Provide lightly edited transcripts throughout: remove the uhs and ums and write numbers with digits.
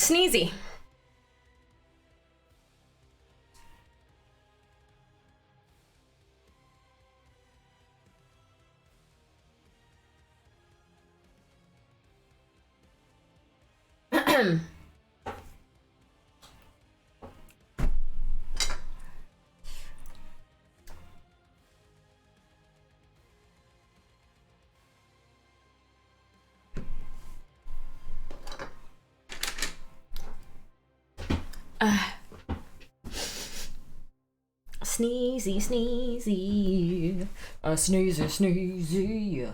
Sneezy. Sneezy, sneezy. Sneezy, sneezy.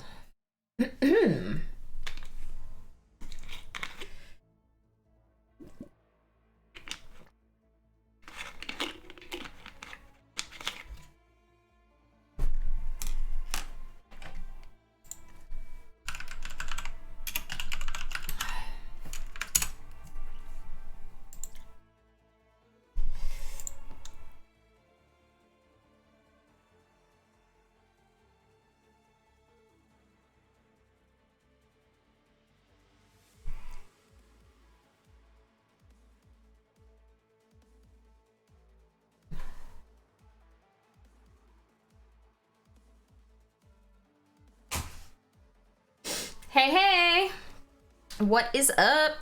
Hey, hey! What is up?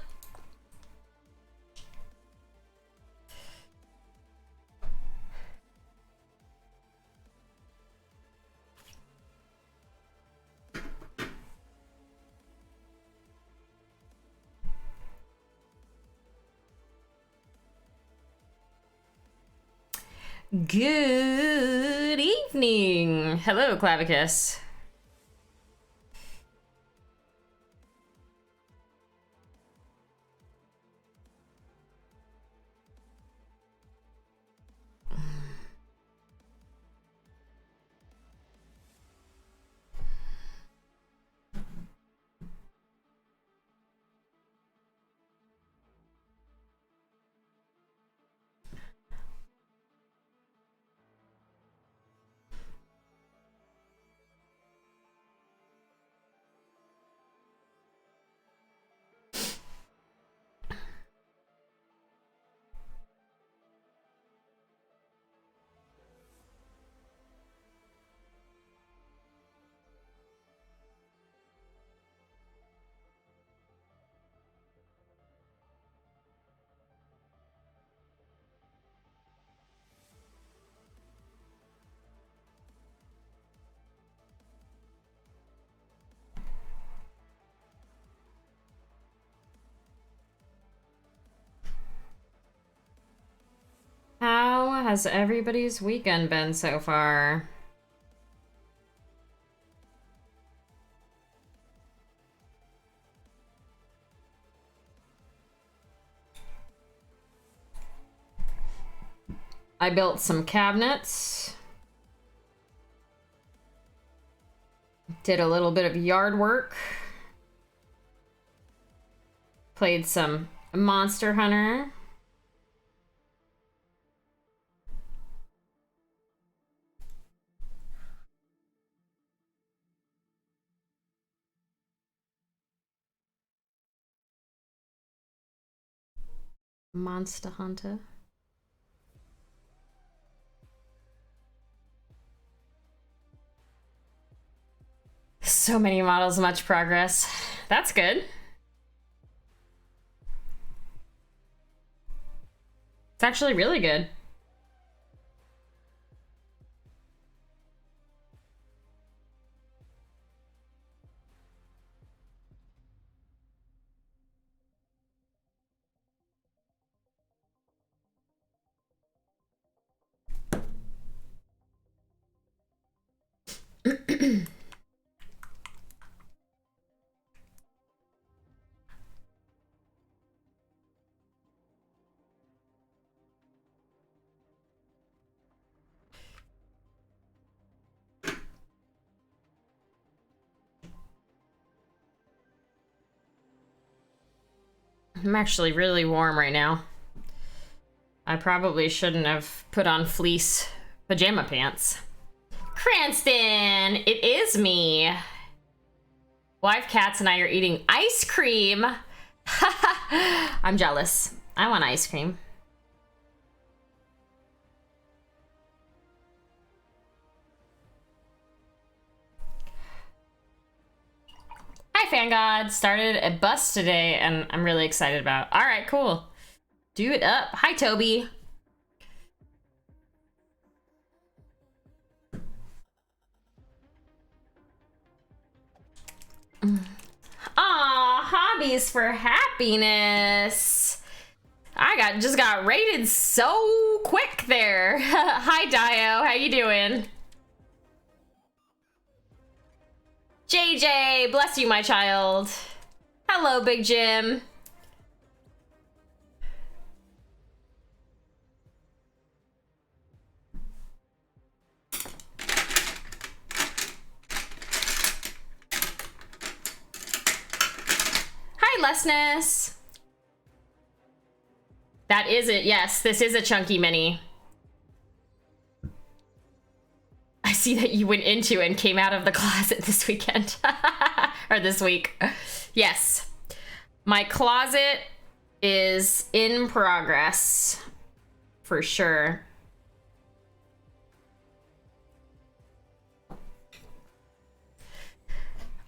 Good evening. Hello, Clavicus. How has everybody's weekend been so far? I built some cabinets. Did a little bit of yard work. Played some Monster Hunter. Monster Hunter. So many models, much progress. That's good. It's actually really good. I'm actually really warm right now. I probably shouldn't have put on fleece pajama pants. Cranston, it is me. Wife, cats, and I are eating ice cream I'm jealous. I want ice cream. Hi, Fan God. Started a bus today, and I'm really excited about. All right, cool. Do it up. Hi, Toby. Aw, hobbies for happiness. I just got rated so quick there. Hi, Dio. How you doing? JJ, bless you, my child. Hello, Big Jim. Hi, Lesness. That is it. Yes, this is a chunky mini. I see that you went into and came out of the closet this weekend. Or this week. Yes. My closet is in progress. For sure.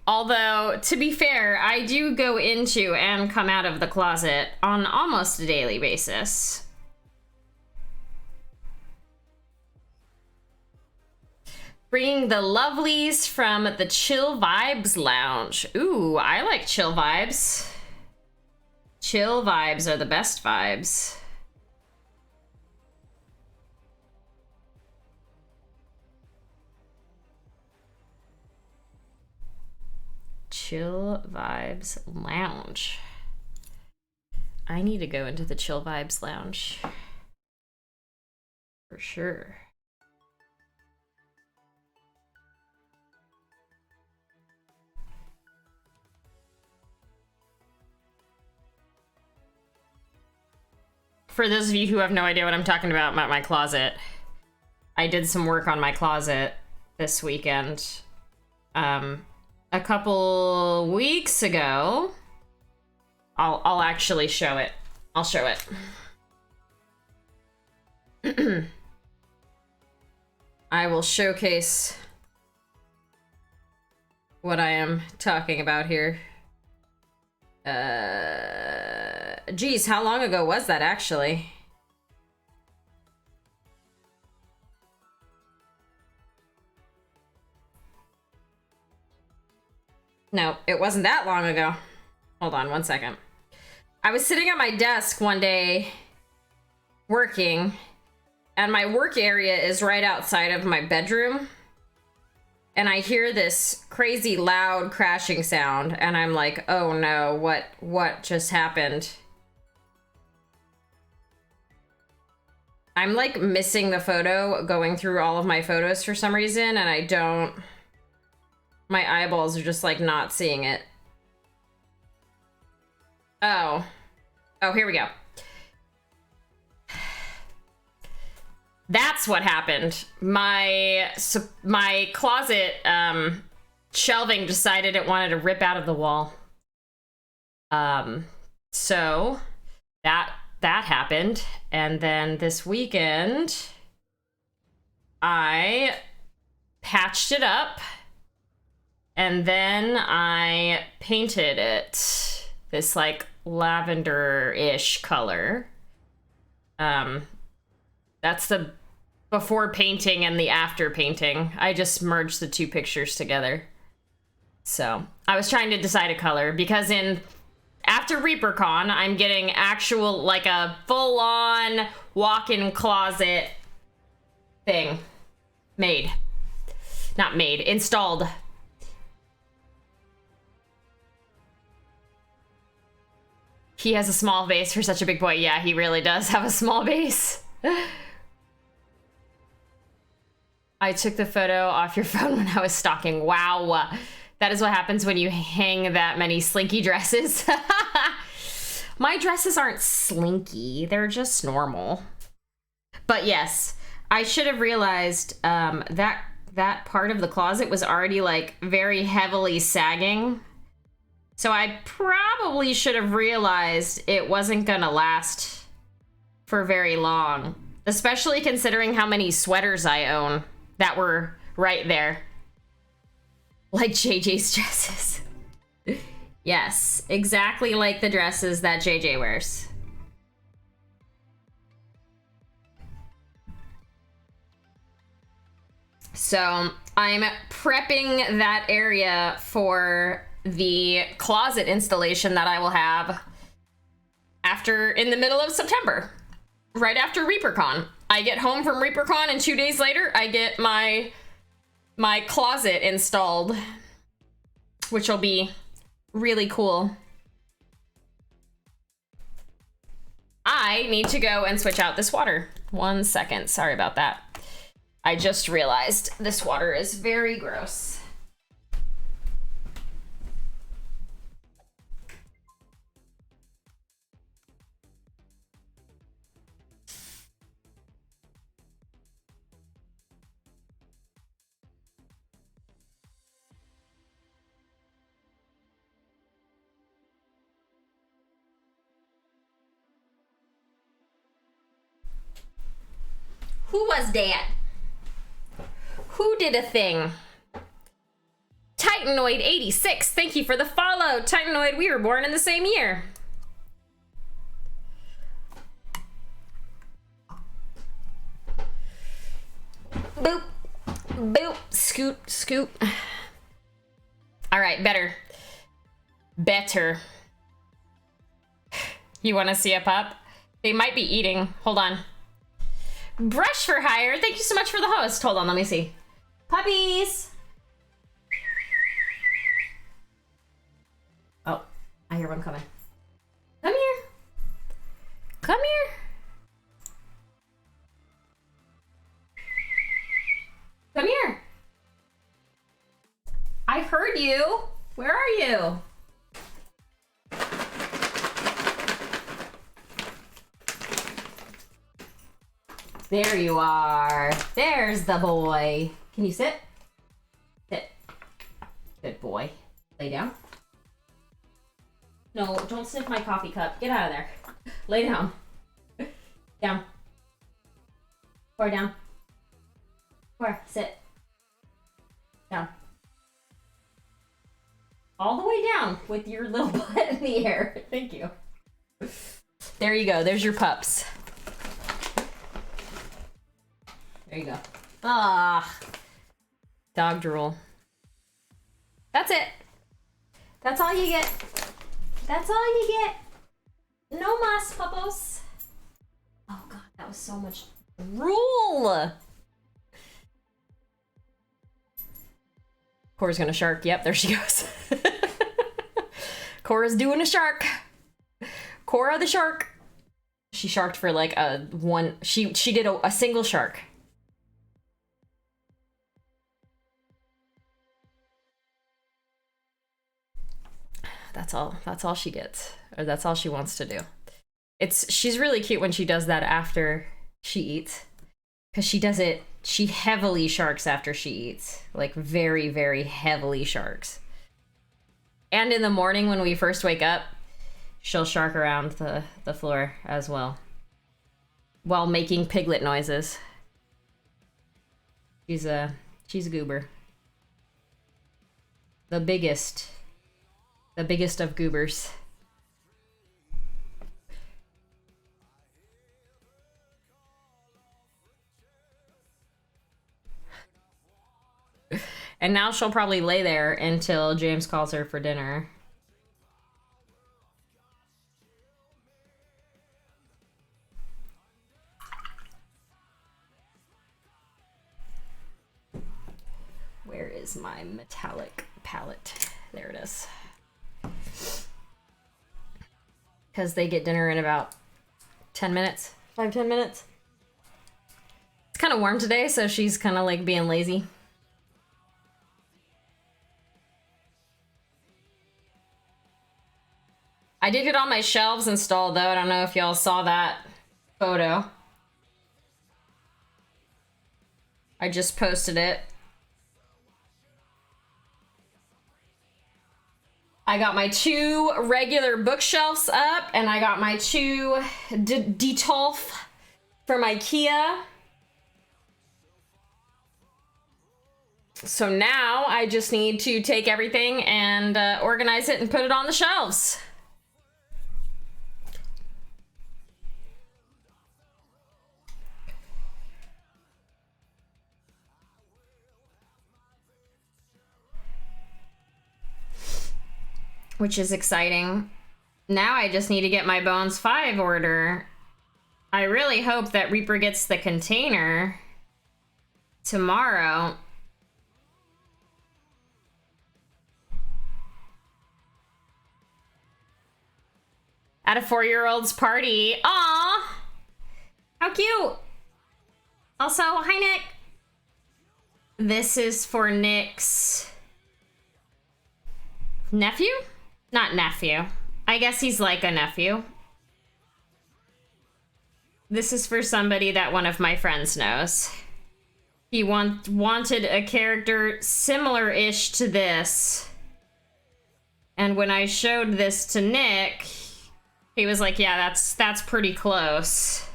Although, to be fair, I do go into and come out of the closet on almost a daily basis. Bringing the lovelies from the Chill Vibes Lounge. Ooh, I like chill vibes. Chill vibes are the best vibes. Chill Vibes Lounge. I need to go into the Chill Vibes Lounge. For sure. For those of you who have no idea what I'm talking about my closet, I did some work on my closet this weekend. A couple weeks ago, I'll actually show it. I'll show it. I will showcase what I am talking about here. Geez, how long ago was that actually? No, it wasn't that long ago. Hold on one second. I was sitting at my desk one day working, and my work area is right outside of my bedroom. And I hear this crazy loud crashing sound, and I'm like, oh no, what just happened? I'm like missing the photo, going through all of my photos for some reason, and I don't... My eyeballs are just like not seeing it. Oh. Oh, here we go. That's what happened. My closet shelving decided it wanted to rip out of the wall. So that happened, and then this weekend I patched it up, and then I painted it this like lavender-ish color. That's the before painting and the after painting. I just merged the two pictures together. So I was trying to decide a color because after ReaperCon, I'm getting actual, like a full-on walk-in closet thing made. Not made, installed. He has a small base for such a big boy. Yeah, he really does have a small base. I took the photo off your phone when I was stalking. Wow. That is what happens when you hang that many slinky dresses. My dresses aren't slinky. They're just normal. But yes, I should have realized that part of the closet was already like very heavily sagging. So I probably should have realized it wasn't gonna last for very long, especially considering how many sweaters I own that were right there. Like JJ's dresses. Yes, exactly like the dresses that JJ wears. So I'm prepping that area for the closet installation that I will have in the middle of September, right after ReaperCon. I get home from ReaperCon and 2 days later I get my closet installed, which will be really cool. I need to go and switch out this water. 1 second, sorry about that. I just realized this water is very gross. Who was that? Who did a thing? Titanoid86, thank you for the follow. Titanoid, we were born in the same year. Boop, boop, scoot, scoot. All right, better. Better. You want to see a pup? They might be eating. Hold on. Brush for hire. Thank you so much for the host. Hold on, let me see. Puppies. Oh, I hear one coming. Come here. Come here. Come here. I heard you. Where are you? There you are. There's the boy. Can you sit? Sit. Good boy. Lay down. No, don't sniff my coffee cup. Get out of there. Lay down. Down. Or down. Or sit. Down. All the way down with your little butt in the air. Thank you. There you go. There's your pups. There you go. Ah, dog drool. That's it. That's all you get. That's all you get. No mas, puppos. Oh God, that was so much drool. Cora's gonna shark. Yep, there she goes. Cora's doing a shark. Cora the shark. She sharked for like she did a single shark. That's all she gets, or that's all she wants to do. She's really cute when she does that after she eats, because she heavily sharks after she eats, like very, very heavily sharks. And in the morning when we first wake up, she'll shark around the floor as well, while making piglet noises. She's a goober. The biggest of goobers. And now she'll probably lay there until James calls her for dinner. Where is my metallic palette? There it is. Because they get dinner in about 10 minutes. 5-10 minutes. It's kind of warm today, so she's kind of like being lazy. I did get all my shelves installed, though. I don't know if y'all saw that photo. I just posted it. I got my 2 regular bookshelves up, and I got my 2 Detolf from IKEA. So now I just need to take everything and organize it and put it on the shelves. Which is exciting. Now I just need to get my Bones 5 order. I really hope that Reaper gets the container tomorrow. At a 4-year-old's party. Aw! How cute! Also, hi Nick! This is for Nick's nephew? Not nephew. I guess he's like a nephew. This is for somebody that one of my friends knows. He wanted a character similar-ish to this. And when I showed this to Nick, he was like, yeah, that's pretty close.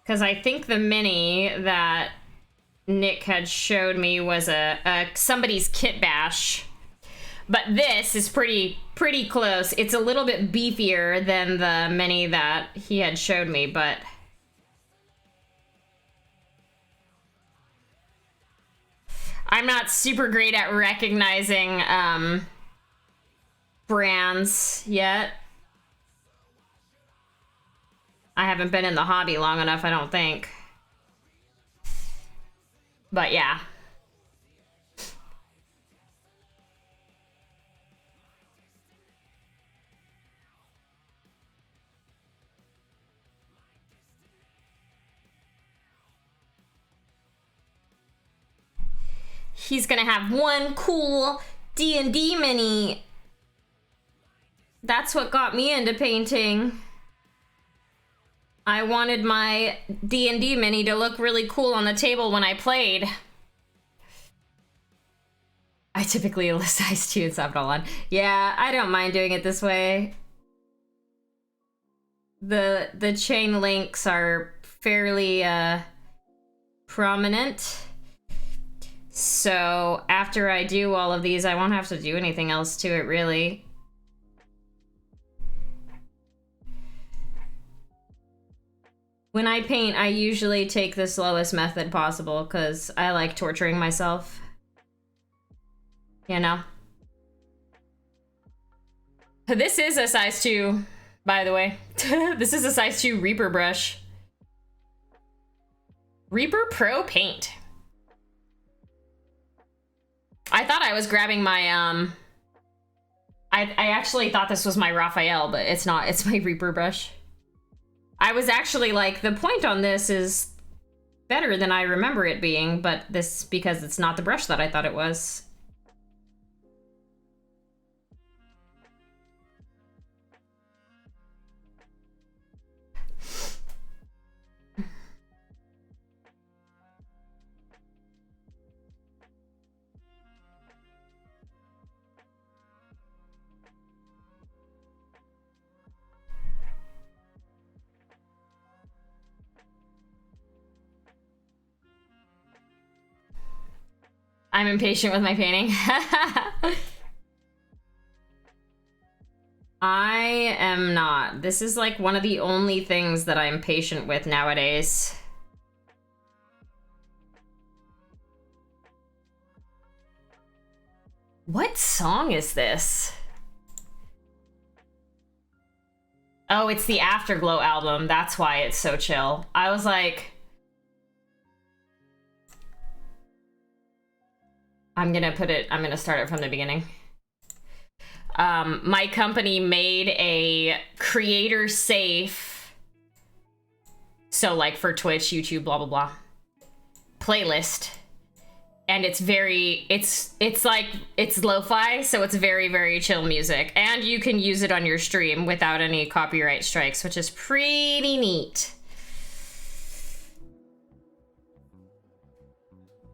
Because I think the mini that Nick had showed me was a somebody's kit bash. But this is pretty close. It's a little bit beefier than the mini that he had showed me, but I'm not super great at recognizing brands yet. I haven't been in the hobby long enough, I don't think. But yeah. He's gonna have one cool D&D mini. That's what got me into painting. I wanted my D&D mini to look really cool on the table when I played. I typically list size 2 and stop it all on. Yeah, I don't mind doing it this way. The chain links are fairly prominent. So after I do all of these, I won't have to do anything else to it, really. When I paint, I usually take the slowest method possible because I like torturing myself. You know? This is a size 2, by the way. This is a size 2 Reaper brush. Reaper Pro Paint. I thought I was grabbing my, I actually thought this was my Raphael, but it's not. It's my Reaper brush. I was actually like, the point on this is better than I remember it being, but this, because it's not the brush that I thought it was. I'm impatient with my painting. I am not. This is like one of the only things that I'm patient with nowadays. What song is this? Oh, it's the Afterglow album. That's why it's so chill. I was like, I'm gonna start it from the beginning. My company made a creator safe, so like for Twitch, YouTube, blah, blah, blah, playlist. And it's very, it's like, it's lo-fi, so it's very, very chill music. And you can use it on your stream without any copyright strikes, which is pretty neat.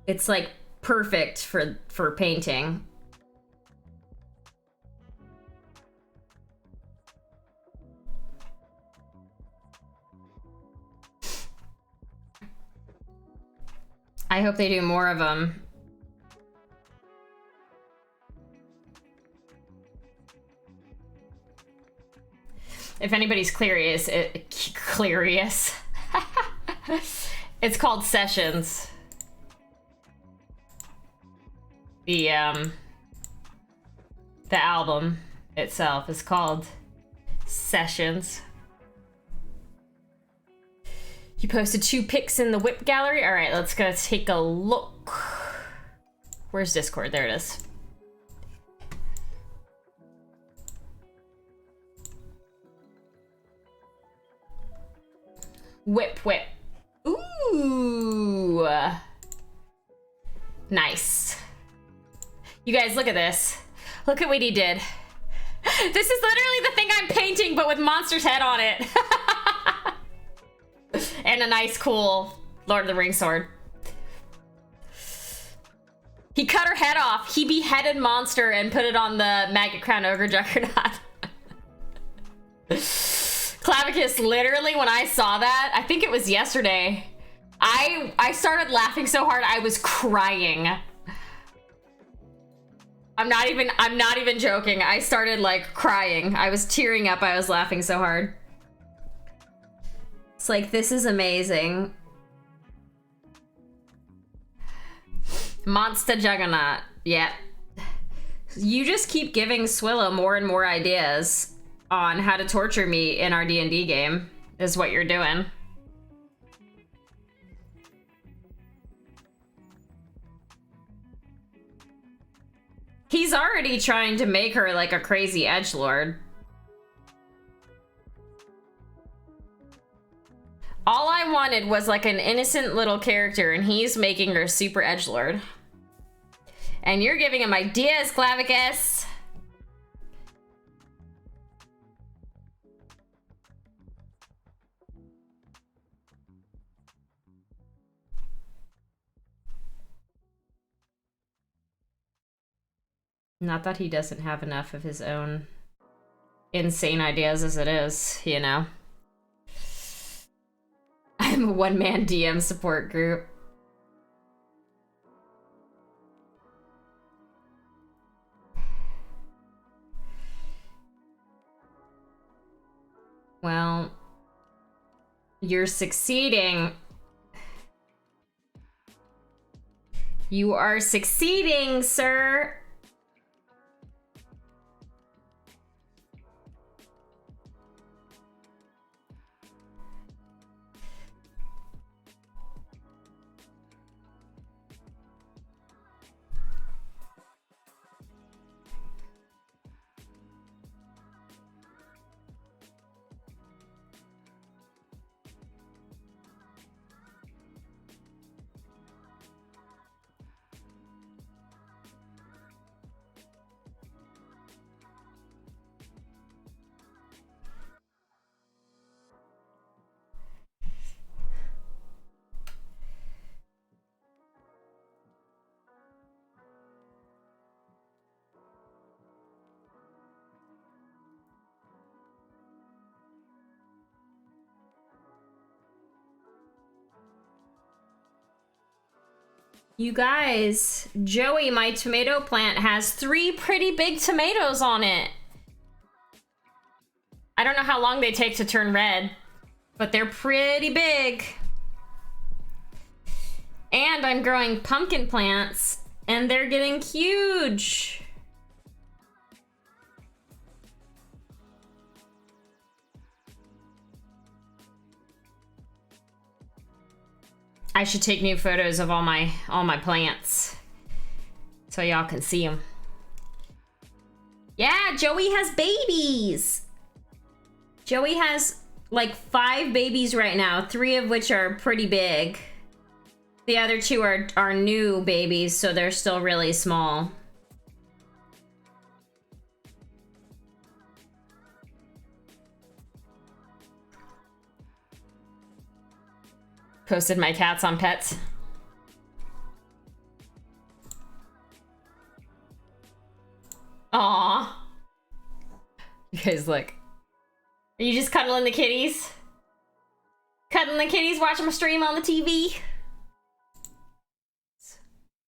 It's like perfect for painting. I hope they do more of them. If anybody's curious, it's called Sessions. The album itself is called Sessions. You posted 2 pics in the whip gallery? All right, let's go take a look. Where's Discord? There it is. Whip, whip. Ooh. Nice. You guys, look at this. Look at what he did. This is literally the thing I'm painting, but with Monster's head on it. And a nice, cool Lord of the Rings sword. He cut her head off. He beheaded Monster and put it on the Maggotcrown Ogre Juggernaut. Clavicus, literally, when I saw that, I think it was yesterday, I started laughing so hard I was crying. I'm not even joking. I started like crying. I was tearing up. I was laughing so hard. It's like, this is amazing. Monster Juggernaut. Yep. You just keep giving Swillow more and more ideas on how to torture me in our D&D game, is what you're doing. He's already trying to make her like a crazy edgelord. All I wanted was like an innocent little character, and he's making her super edgelord. And you're giving him ideas, Clavicus. Not that he doesn't have enough of his own insane ideas as it is, you know. I'm a one-man DM support group. Well, you're succeeding. You are succeeding, sir. You guys, Joey, my tomato plant, has 3 pretty big tomatoes on it. I don't know how long they take to turn red, but they're pretty big. And I'm growing pumpkin plants, and they're getting huge. I should take new photos of all my plants so y'all can see them. Yeah, Joey has babies. Joey has like 5 babies right now, 3 of which are pretty big. The other 2 are new babies, so they're still really small. Posted my cats on Pets. Aww. You guys look. Are you just cuddling the kitties? Cuddling the kitties, watching them stream on the TV?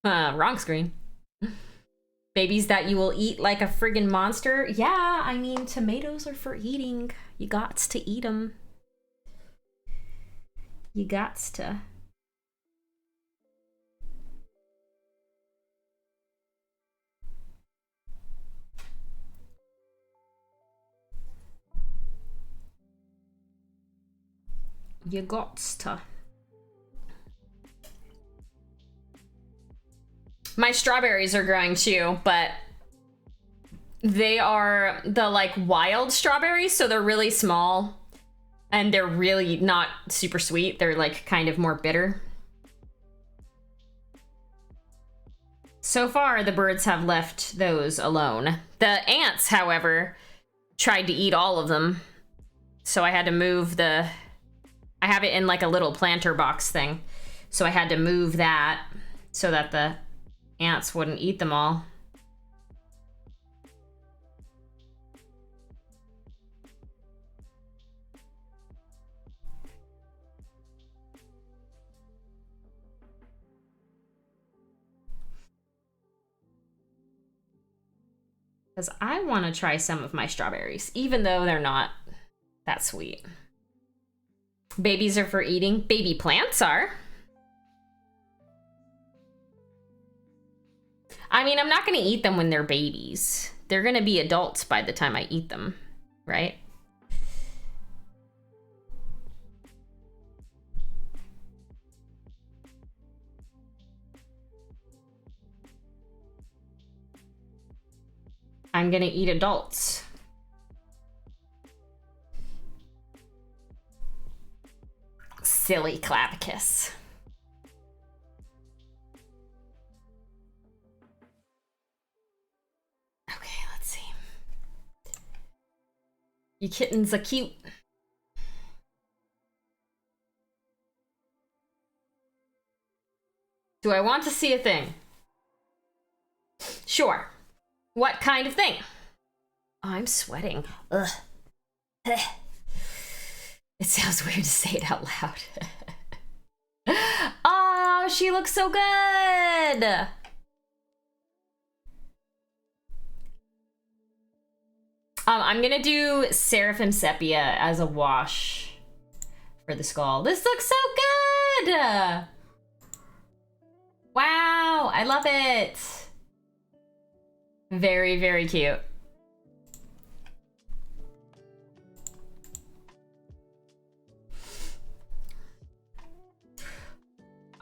Wrong screen. Babies that you will eat like a friggin' monster. Yeah, I mean, tomatoes are for eating. You gots to eat them. You gots to. You gots to. My strawberries are growing too, but they are the like wild strawberries, so they're really small and they're really not super sweet. They're like kind of more bitter. So far, the birds have left those alone. The ants, however, tried to eat all of them. So I had to move I have it in like a little planter box thing. So I had to move that so that the ants wouldn't eat them all. Because I want to try some of my strawberries, even though they're not that sweet. Babies are for eating. Baby plants are. I mean, I'm not going to eat them when they're babies. They're going to be adults by the time I eat them, right? I'm going to eat adults. Silly clavicus. Okay, let's see. You kittens are cute. Do I want to see a thing? Sure. What kind of thing? Oh, I'm sweating. Ugh. It sounds weird to say it out loud. Oh, she looks so good. I'm gonna do Seraphim Sepia as a wash for the skull. This looks so good. Wow, I love it. Very, very cute.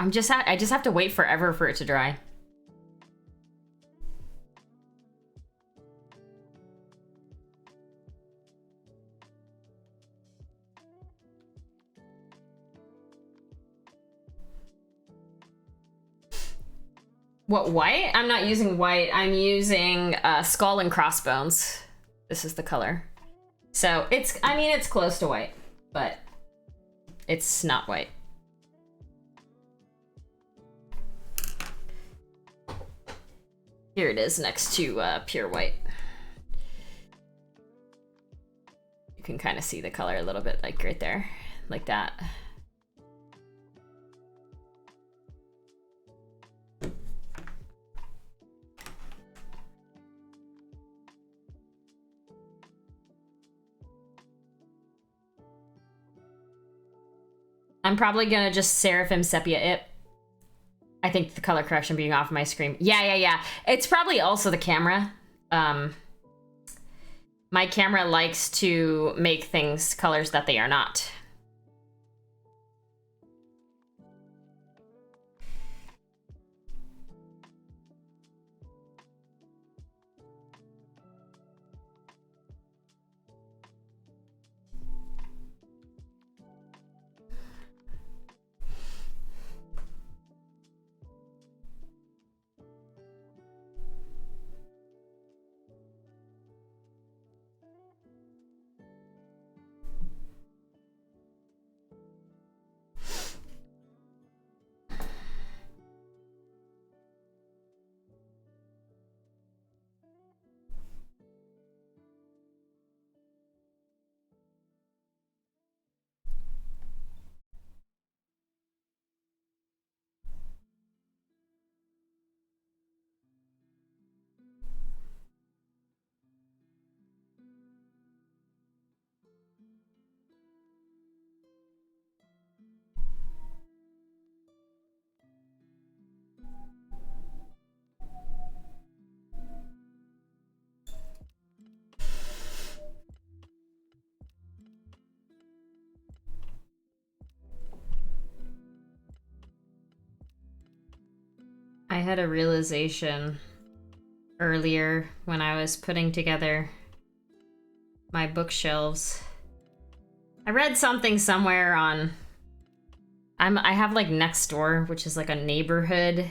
I just have to wait forever for it to dry. What, white? I'm not using white. I'm using skull and crossbones. This is the color. So it's, I mean, it's close to white, but it's not white. Here it is next to pure white. You can kind of see the color a little bit, like right there, like that. I'm probably gonna just Seraphim Sepia it. I think the color correction being off my screen. Yeah. It's probably also the camera. My camera likes to make things colors that they are not. I had a realization earlier when I was putting together my bookshelves. I read something somewhere on... I have like Nextdoor, which is like a neighborhood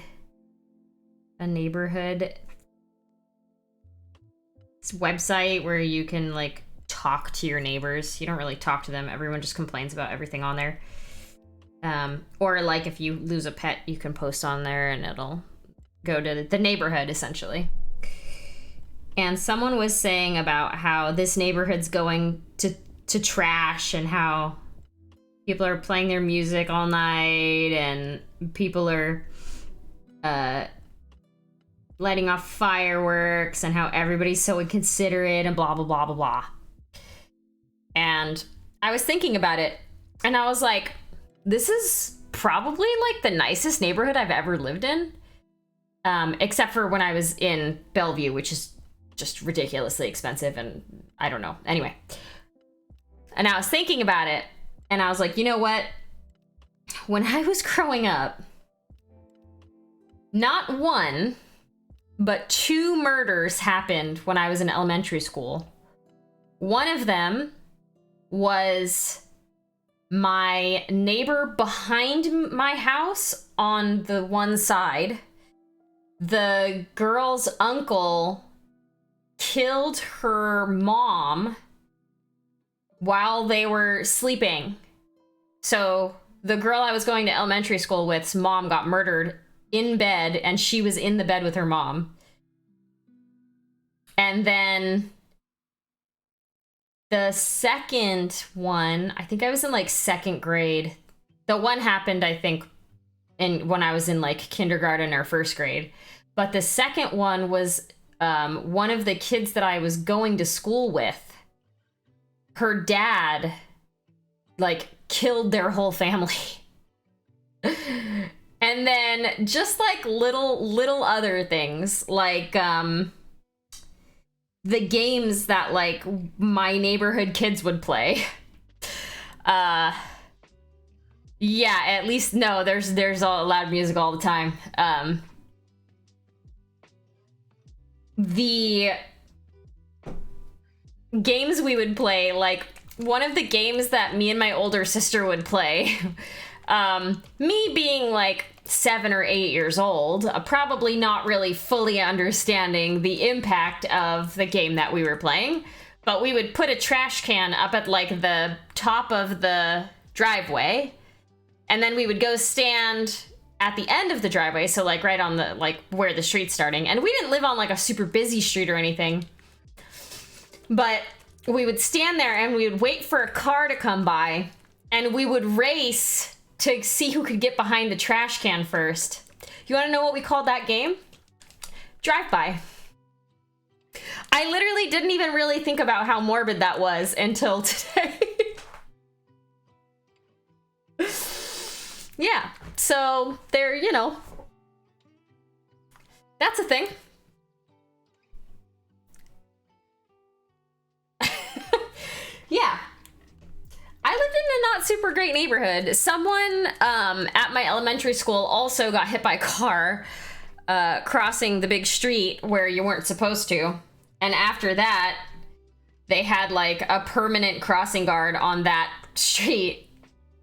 website where you can like talk to your neighbors. You don't really talk to them. Everyone just complains about everything on there. Or like if you lose a pet, you can post on there and it'll go to the neighborhood essentially. And someone was saying about how this neighborhood's going to trash and how people are playing their music all night and people are lighting off fireworks and how everybody's so inconsiderate and blah, blah, blah, blah, blah. And I was thinking about it and I was like, this is probably like the nicest neighborhood I've ever lived in. Except for when I was in Bellevue, which is just ridiculously expensive and I don't know. Anyway. And I was thinking about it and I was like, you know what? When I was growing up, not one, but 2 murders happened when I was in elementary school. One of them was my neighbor behind my house on the one side. The girl's uncle killed her mom while they were sleeping. So the girl I was going to elementary school with's mom got murdered in bed, and she was in the bed with her mom. And then the second one, I think I was in like 2nd grade. The one happened, I think, when I was in like kindergarten or 1st grade. But the second one was one of the kids that I was going to school with. Her dad, like, killed their whole family. And then just like little other things, like the games that like my neighborhood kids would play. Yeah, at least no, there's all loud music all the time. The games we would play, like one of the games that me and my older sister would play, me being like 7 or 8 years old, probably not really fully understanding the impact of the game that we were playing, but we would put a trash can up at like the top of the driveway, and then we would go stand at the end of the driveway, so like right on the, like where the street's starting. And we didn't live on like a super busy street or anything, but we would stand there and we would wait for a car to come by, and we would race to see who could get behind the trash can first. You want to know what we called that game? Drive-by. I literally didn't even really think about how morbid that was until today. Yeah, so there, you know, that's a thing. Yeah. I lived in a not super great neighborhood. Someone at my elementary school also got hit by a car crossing the big street where you weren't supposed to. And after that, they had like a permanent crossing guard on that street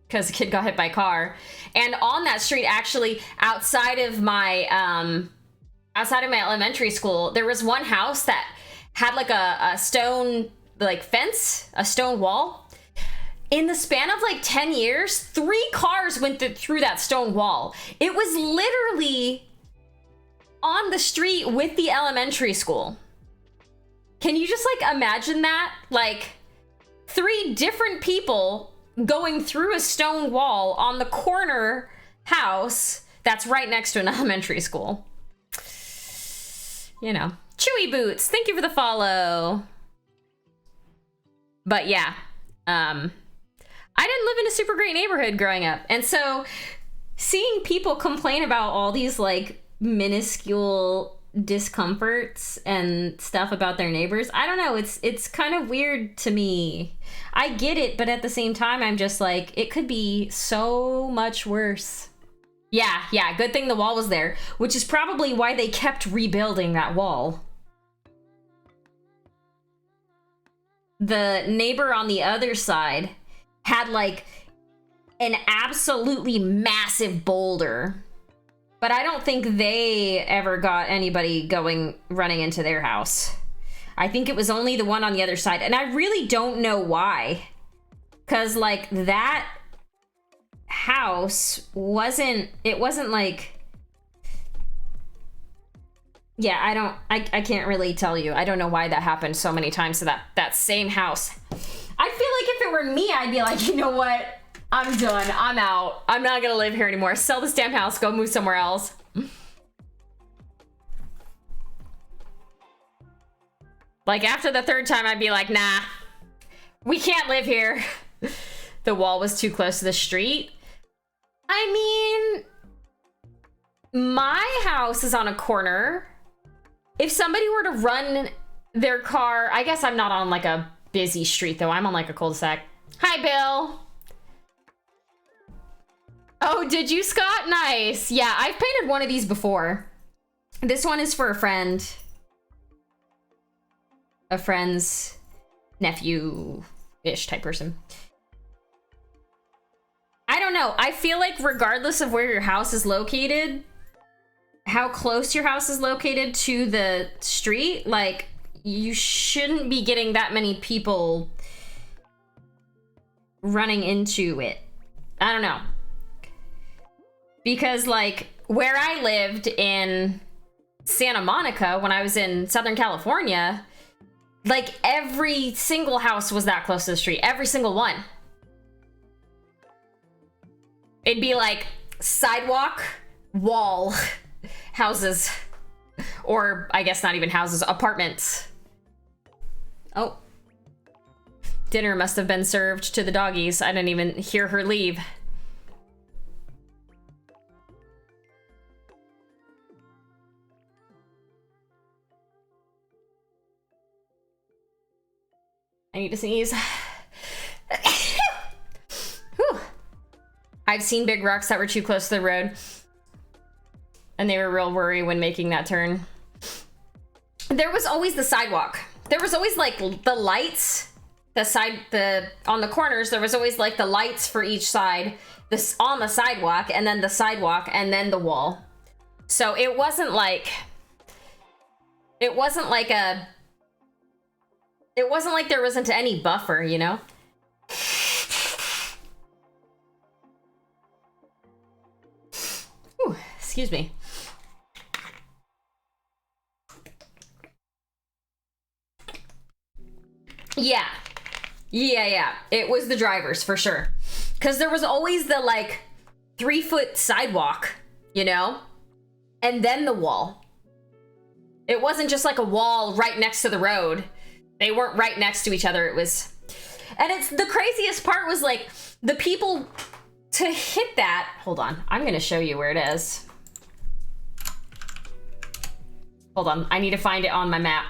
because the kid got hit by a car. And on that street, actually, outside of my elementary school, there was one house that had like a stone like fence, a stone wall. In the span of like 10 years, 3 cars went through that stone wall. It was literally on the street with the elementary school. Can you just like imagine that? Like 3 different people going through a stone wall on the corner house that's right next to an elementary school. You know, Chewy Boots, thank you for the follow. But yeah, I didn't live in a super great neighborhood growing up. And so seeing people complain about all these like minuscule discomforts and stuff about their neighbors, I don't know, it's kind of weird to me. I get it, but at the same time, I'm just like, it could be so much worse. Yeah, good thing the wall was there, which is probably why they kept rebuilding that wall. The neighbor on the other side had like an absolutely massive boulder, but I don't think they ever got anybody running into their house. I think it was only the one on the other side, and I really don't know why, because like that house wasn't like, yeah, I can't really tell you. I don't know why that happened so many times to that same house. I feel like if it were me, I'd be like, you know what? I'm done. I'm out. I'm not gonna live here anymore. Sell this damn house. Go move somewhere else. Like, after the third time, I'd be like, nah, we can't live here. The wall was too close to the street. I mean, my house is on a corner. If somebody were to run their car, I guess I'm not on like a busy street though. I'm on like a cul-de-sac. Hi, Bill. Oh, did you, Scott? Nice. Yeah, I've painted one of these before. This one is for a friend's nephew-ish type person. I don't know. I feel like regardless of where your house is located, how close your house is located to the street, like, you shouldn't be getting that many people running into it. I don't know. Because, like, where I lived in Santa Monica when I was in Southern California, like, every single house was that close to the street. Every single one. It'd be like sidewalk, wall, houses, or I guess not even houses, apartments. Oh, dinner must have been served to the doggies. I didn't even hear her leave. I need to sneeze. Whew. I've seen big rocks that were too close to the road, and they were real worried when making that turn. There was always the sidewalk. There was always like the lights, on the corners, there was always like the lights for each side, this on the sidewalk, and then the sidewalk, and then the wall. So it wasn't like there wasn't any buffer, you know? Ooh, excuse me. Yeah. It was the drivers for sure. Because there was always the like 3-foot sidewalk, you know? And then the wall. It wasn't just like a wall right next to the road. They weren't right next to each other. It was, and it's the craziest part was like the people to hit that. Hold on, I'm gonna show you where it is. Hold on, I need to find it on my map.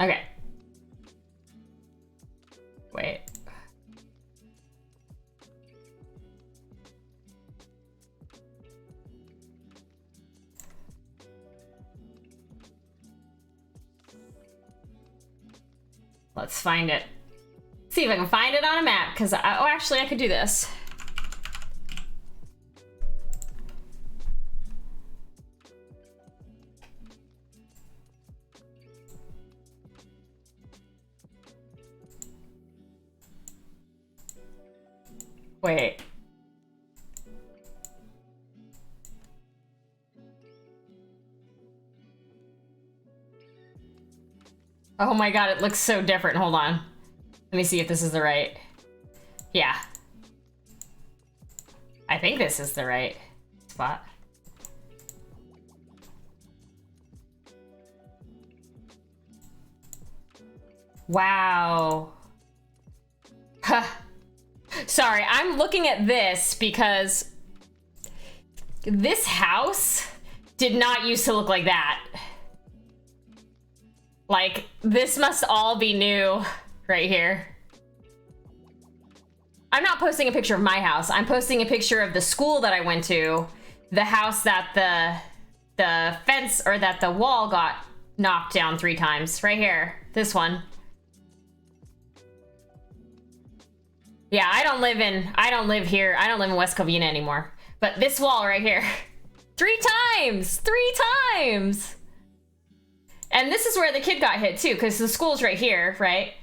Okay. Wait. Let's find it. See if I can find it on a map, because actually I could do this. Wait. Oh my god, it looks so different. Hold on. Let me see if this is the right. Yeah. I think this is the right spot. Wow. Huh. Sorry, I'm looking at this because this house did not used to look like that. Like, this must all be new right here. I'm not posting a picture of my house. I'm posting a picture of the school that I went to, the house that the fence or that the wall got knocked down 3 times. Right here, this one. Yeah, I don't live here. I don't live in West Covina anymore. But this wall right here, 3 times, 3 times. And this is where the kid got hit too, because the school's right here, right?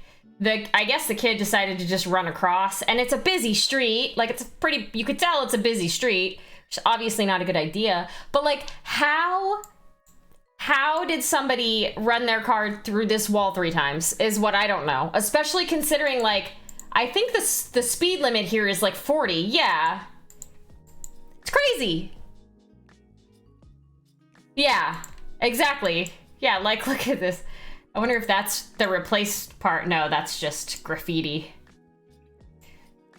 I guess the kid decided to just run across, and it's a busy street. Like, it's a pretty, you could tell it's a busy street, which is obviously not a good idea. But like, how did somebody run their car through this wall 3 times is what I don't know. Especially considering, like, I think the speed limit here is like 40. Yeah. It's crazy. Yeah, exactly. Yeah, like, look at this. I wonder if that's the replaced part. No, that's just graffiti.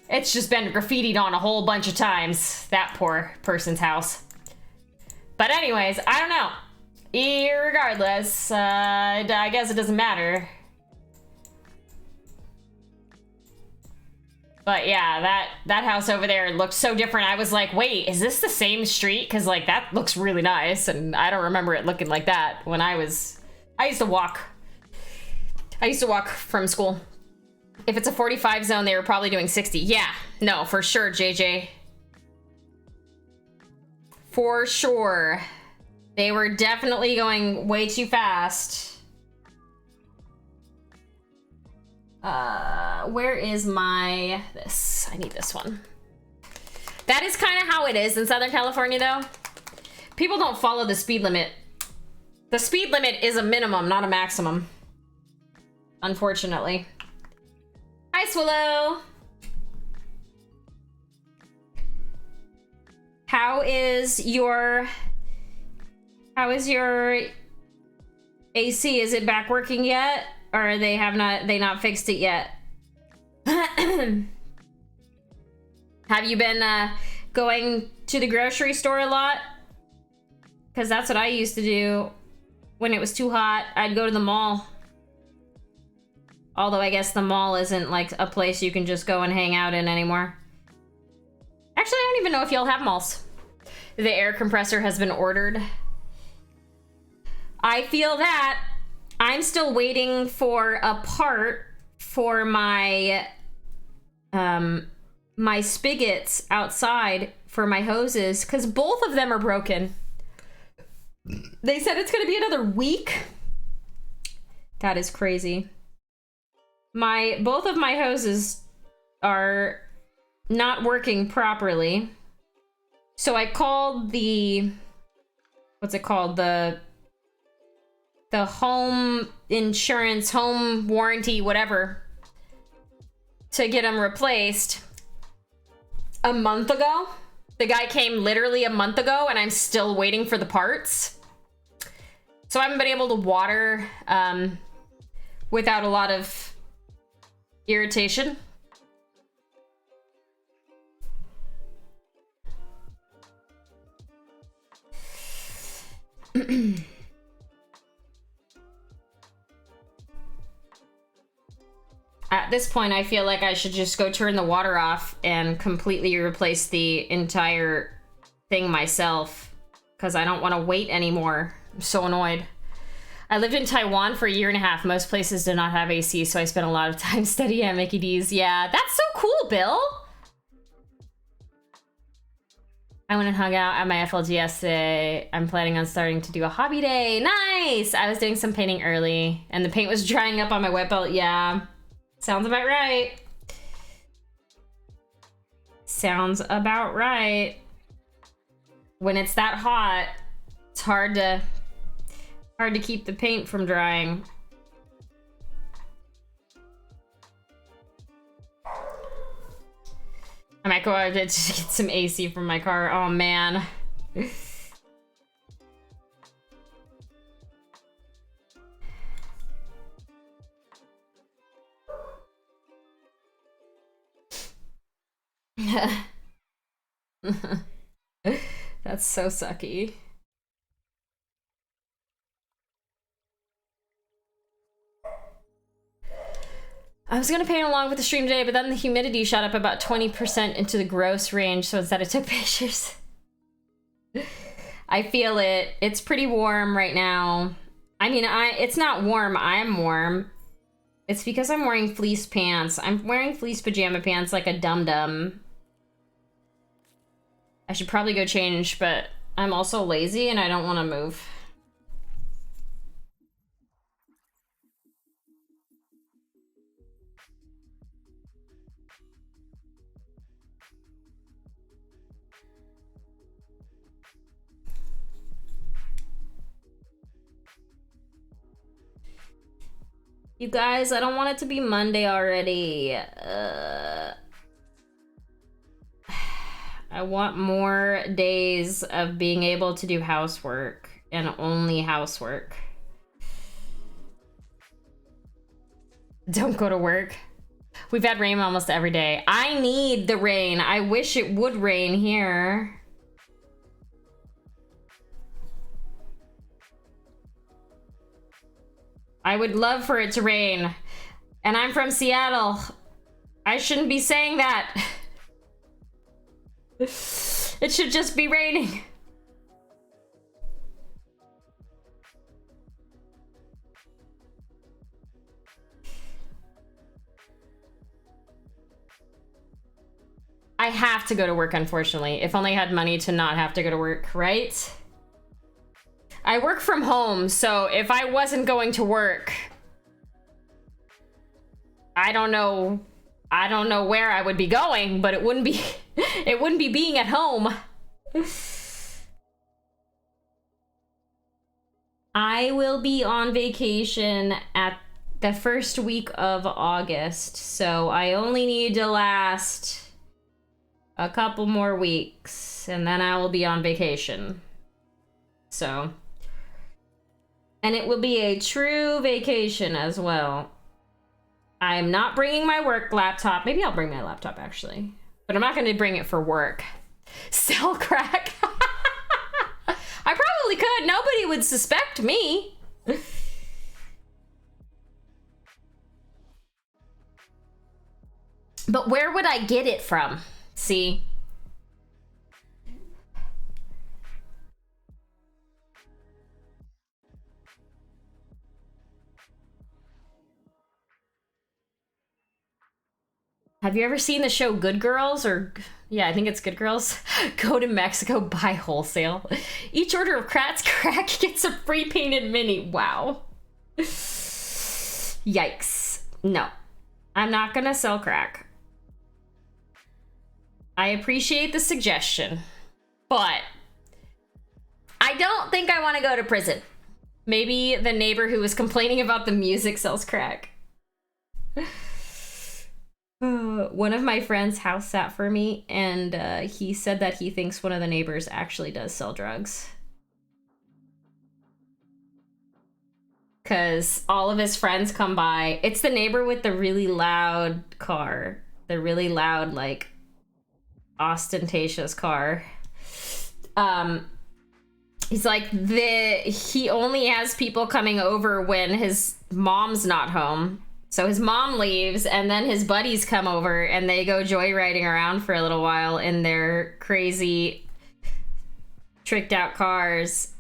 It's just been graffitied on a whole bunch of times, that poor person's house. But anyways, I don't know. Irregardless, I guess it doesn't matter. But yeah, that house over there looked so different. I was like, wait, is this the same street? Because like, that looks really nice, and I don't remember it looking like that when I used to walk from school. If it's a 45 zone, they were probably doing 60. Yeah, no, for sure, JJ. For sure. They were definitely going way too fast. Where is this? I need this one. That is kind of how it is in Southern California, though. People don't follow the speed limit. The speed limit is a minimum, not a maximum. Unfortunately. Hi, Swallow. How is your AC? Is it back working yet? Or they not fixed it yet? Have you been going to the grocery store a lot? Because that's what I used to do when it was too hot. I'd go to the mall. Although I guess the mall isn't like a place you can just go and hang out in anymore. Actually, I don't even know if y'all have malls. The air compressor has been ordered. I feel that. I'm still waiting for a part for my my spigots outside for my hoses, because both of them are broken. They said it's gonna be another week. That is crazy. Both of my hoses are not working properly. So I called what's it called? The home insurance, home warranty, whatever, to get them replaced a month ago. The guy came literally a month ago, and I'm still waiting for the parts. So I haven't been able to water without a lot of irritation. At this point, I feel like I should just go turn the water off and completely replace the entire thing myself, because I don't want to wait anymore. I'm so annoyed. I lived in Taiwan for 1.5 years. Most places do not have AC, so I spent a lot of time studying at Mickey D's. Yeah, that's so cool, Bill. I went and hung out at my FLG yesterday. I'm planning on starting to do a hobby day. Nice! I was doing some painting early, and the paint was drying up on my wet belt. Yeah. Sounds about right. Sounds about right. When it's that hot, it's hard to keep the paint from drying. I might go out to get some AC from my car. Oh man. That's so sucky. I was gonna paint along with the stream today, but then the humidity shot up about 20% into the gross range, so instead I took pictures. I feel it. It's pretty warm right now. I mean, it's not warm, I'm warm. It's because I'm wearing fleece pants. I'm wearing fleece pajama pants like a dum-dum. I should probably go change, but I'm also lazy and I don't want to move. You guys, I don't want it to be Monday already. I want more days of being able to do housework and only housework. Don't go to work. We've had rain almost every day. I need the rain. I wish it would rain here. I would love for it to rain. And I'm from Seattle. I shouldn't be saying that. It should just be raining. I have to go to work, unfortunately. If only I had money to not have to go to work, right? I work from home, so if I wasn't going to work, I don't know where I would be going, but it wouldn't be it wouldn't be being at home. I will be on vacation at the first week of August, so I only need to last a couple more weeks, and then I will be on vacation. So, and it will be a true vacation as well. I'm not bringing my work laptop. Maybe I'll bring my laptop, actually. But I'm not going to bring it for work. Sell crack. I probably could. Nobody would suspect me. But where would I get it from? See? Have you ever seen the show Good Girls? Or, yeah, I think it's Good Girls. Go to Mexico, buy wholesale. Each order of Kratz crack gets a free painted mini. Wow. Yikes. No. I'm not gonna sell crack. I appreciate the suggestion, but I don't think I want to go to prison. Maybe the neighbor who was complaining about the music sells crack. One of my friends house sat for me, and he said that he thinks one of the neighbors actually does sell drugs. Because all of his friends come by. It's the neighbor with the really loud car. The really loud, like, ostentatious car. He's like, he only has people coming over when his mom's not home. So his mom leaves, and then his buddies come over, and they go joyriding around for a little while in their crazy, tricked out cars.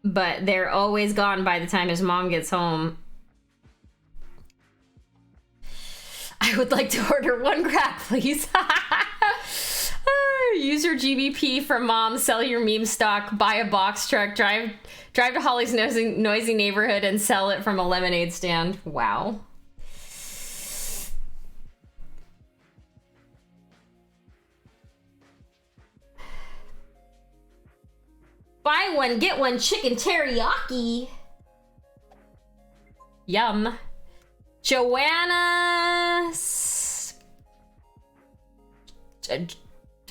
But they're always gone by the time his mom gets home. I would like to order one crack, please. Use your GBP for mom, sell your meme stock, buy a box truck, drive to Holly's noisy neighborhood, and sell it from a lemonade stand. Wow. Buy one, get one chicken teriyaki. Yum. Joanna...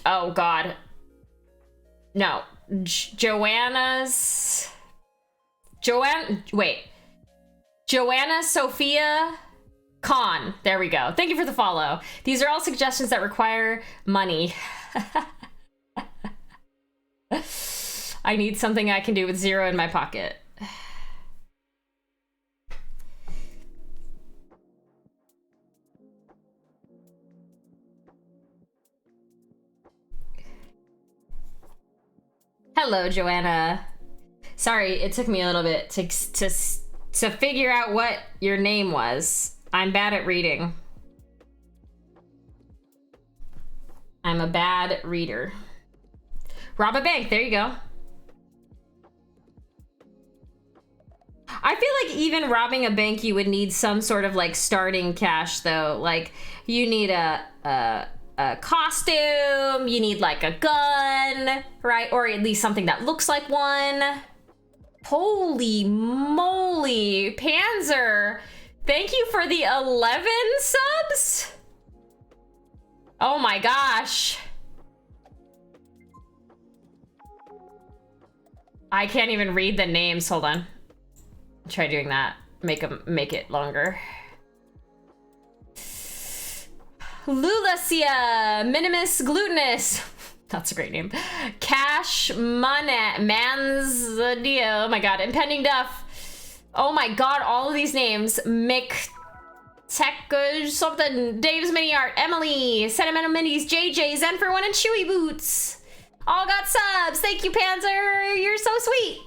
Oh, God. No. Joanna Sophia Con. There we go. Thank you for the follow. These are all suggestions that require money. I need something I can do with 0 in my pocket. Hello, Joanna. Sorry, it took me a little bit to figure out what your name was. I'm bad at reading. I'm a bad reader. Rob a bank, there you go. I feel like even robbing a bank, you would need some sort of like starting cash though. Like you need a costume, you need like a gun, right? Or at least something that looks like one. Holy moly, Panzer. Thank you for the 11 subs. Oh my gosh. I can't even read the names. Hold on. Try doing that. Make it longer. Lulacia, Minimus Glutinous. That's a great name. Cash Manzadio. Oh my god. Impending Duff. Oh my god, all of these names. Mick Tech something. Dave's Mini Art. Emily. Sentimental Minis. JJ. Zen for One and Chewy Boots. All got subs. Thank you, Panzer. You're so sweet.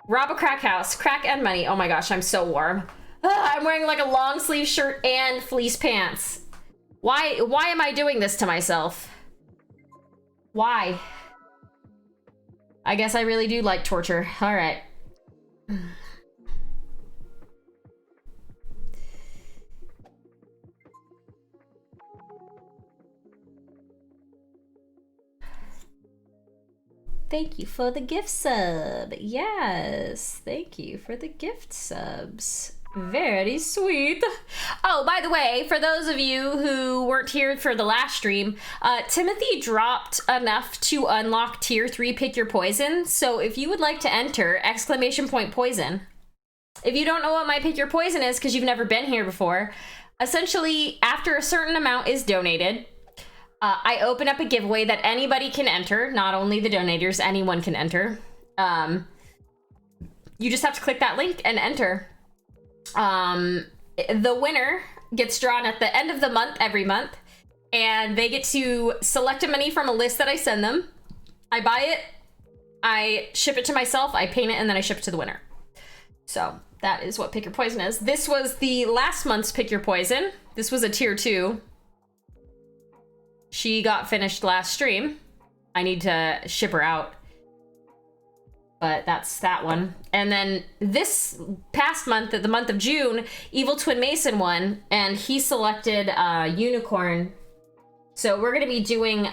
Rob a crack house. Crack and money. Oh my gosh, I'm so warm. Ugh, I'm wearing like a long sleeve shirt and fleece pants. Why am I doing this to myself? Why? I guess I really do like torture. All right. Thank you for the gift sub. Yes, thank you for the gift subs. Very sweet. Oh, by the way, for those of you who weren't here for the last stream, Timothy dropped enough to unlock tier 3 pick your poison. So if you would like to enter, ! Poison. If you don't know what my pick your poison is because you've never been here before, essentially after a certain amount is donated, I open up a giveaway that anybody can enter, not only the donators, anyone can enter. You just have to click that link and enter. The winner gets drawn at the end of the month every month, and they get to select a mini from a list that I send them. I buy it, I ship it to myself, I paint it, and then I ship it to the winner. So that is what Pick Your Poison is. This was the last month's Pick Your Poison. This was a tier 2. She got finished last stream. I need to ship her out. But that's that one. And then this past month, the month of June, Evil Twin Mason won, and he selected Unicorn. So we're gonna be doing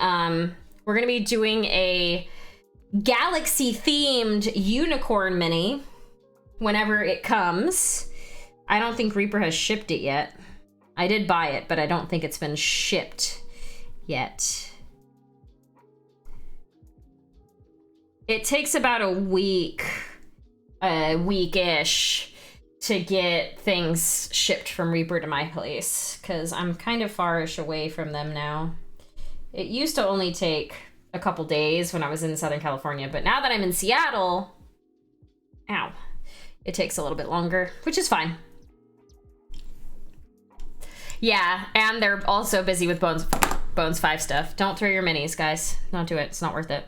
a galaxy themed Unicorn mini whenever it comes. I don't think Reaper has shipped it yet. I did buy it, but I don't think it's been shipped yet. It takes about a week-ish to get things shipped from Reaper to my place, because I'm kind of farish away from them now. It used to only take a couple days when I was in Southern California, but now that I'm in Seattle, it takes a little bit longer, which is fine. Yeah, and they're also busy with Bones 5 stuff. Don't throw your minis, guys. Don't do it. It's not worth it.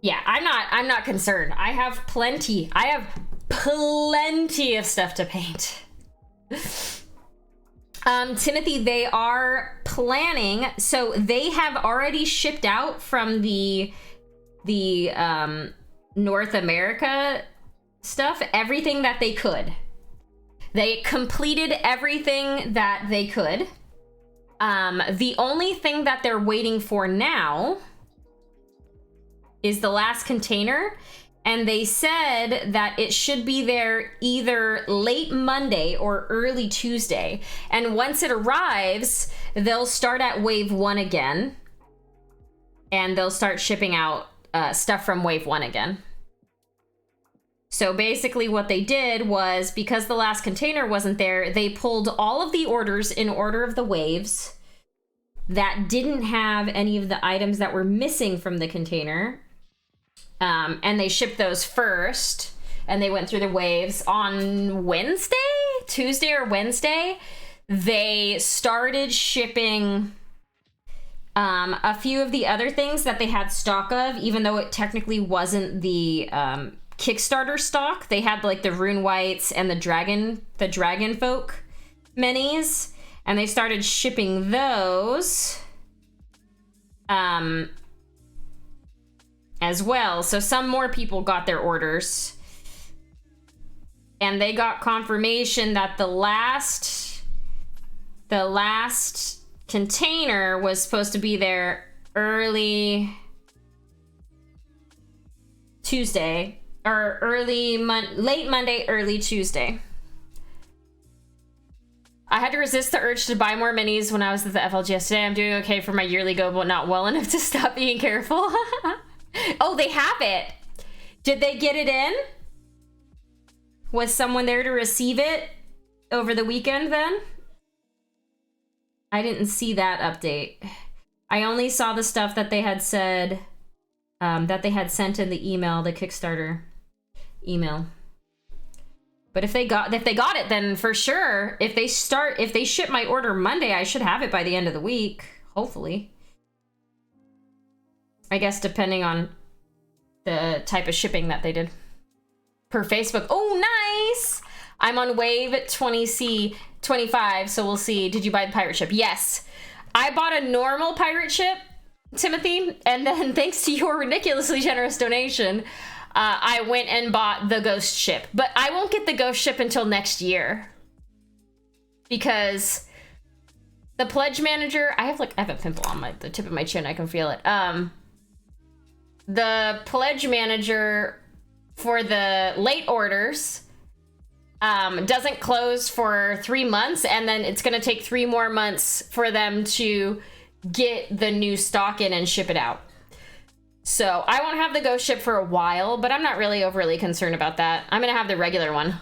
Yeah, I'm not concerned. I have plenty of stuff to paint. Timothy, they are planning, so they have already shipped out from the North America stuff everything that they could. They completed everything that they could. The only thing that they're waiting for now is the last container, and they said that it should be there either late Monday or early Tuesday. And once it arrives, they'll start at wave 1 again, and they'll start shipping out stuff from wave 1 again. So basically what they did was, because the last container wasn't there, they pulled all of the orders in order of the waves that didn't have any of the items that were missing from the container. And they shipped those first, and they went through the waves. On Tuesday or Wednesday, they started shipping a few of the other things that they had stock of, even though it technically wasn't the Kickstarter stock. They had like the Rune Whites and the Dragon Folk minis, and they started shipping those as well. So some more people got their orders, and they got confirmation that the last container was supposed to be there early Tuesday, or late Monday, early Tuesday. I had to resist the urge to buy more minis when I was at the FLGS today. I'm doing okay for my yearly go, but not well enough to stop being careful. Oh, they have it. Did they get it in? Was someone there to receive it over the weekend then? I didn't see that update. I only saw the stuff that they had said, that they had sent in the email, the Kickstarter email. But if they got it, then for sure, if they ship my order Monday, I should have it by the end of the week, hopefully. I guess depending on the type of shipping that they did. Per Facebook. Oh, nice! I'm on wave 20C25, so we'll see. Did you buy the pirate ship? Yes. I bought a normal pirate ship, Timothy, and then thanks to your ridiculously generous donation, I went and bought the ghost ship. But I won't get the ghost ship until next year, because the pledge manager, I have a pimple on the tip of my chin. I can feel it. The pledge manager for the late orders doesn't close for 3 months, and then it's gonna take 3 more months for them to get the new stock in and ship it out. So I won't have the ghost ship for a while, but I'm not really overly concerned about that. I'm gonna have the regular one.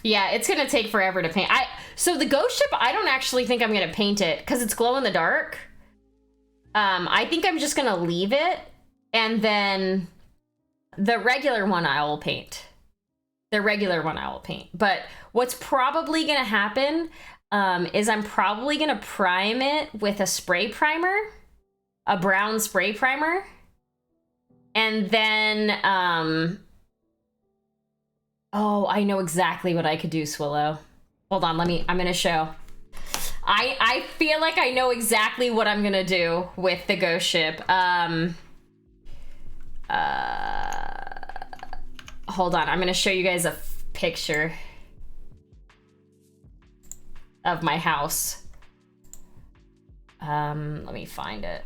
Yeah, it's gonna take forever to paint. So the ghost ship, I don't actually think I'm gonna paint it because it's glow in the dark. I think I'm just gonna leave it, and then the regular one I will paint. But what's probably gonna happen is I'm probably gonna prime it with a spray primer, a brown spray primer. And then, oh, I know exactly what I could do, Swillow. Hold on, I'm gonna show. I feel like I know exactly what I'm gonna do with the ghost ship. Hold on, I'm gonna show you guys a picture of my house. Let me find it.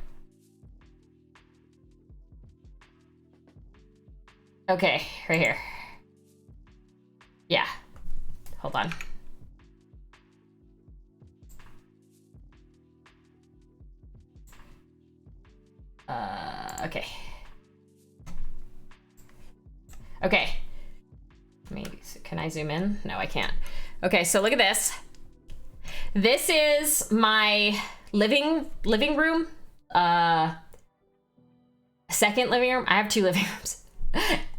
Okay, right here. Yeah, hold on. Okay. Okay. Maybe, can I zoom in? No, I can't. Okay, so look at this. This is my living room. Second living room. I have 2 living rooms.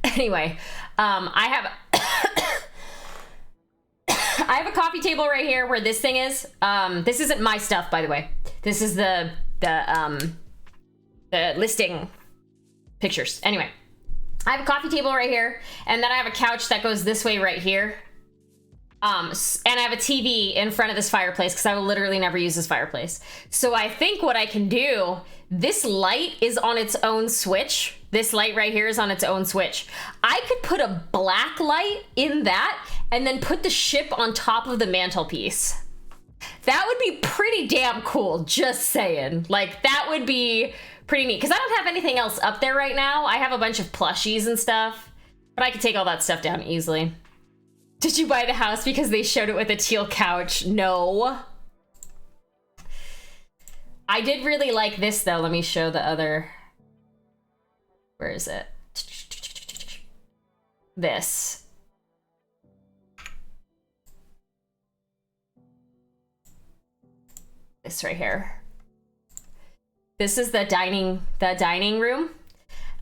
Anyway, I have I have a coffee table right here where this thing is. This isn't my stuff, by the way. This is the listing pictures. Anyway, I have a coffee table right here, and then I have a couch that goes this way right here. And I have a TV in front of this fireplace because I will literally never use this fireplace. So I think what I can do, this light is on its own switch. This light right here is on its own switch. I could put a black light in that and then put the ship on top of the mantelpiece. That would be pretty damn cool, just saying. Like, that would be pretty neat, because I don't have anything else up there right now. I have a bunch of plushies and stuff, but I could take all that stuff down easily. Did you buy the house because they showed it with a teal couch? No. I did really like this, though. Let me show the other. Where is it? this. This right here. This is the dining room.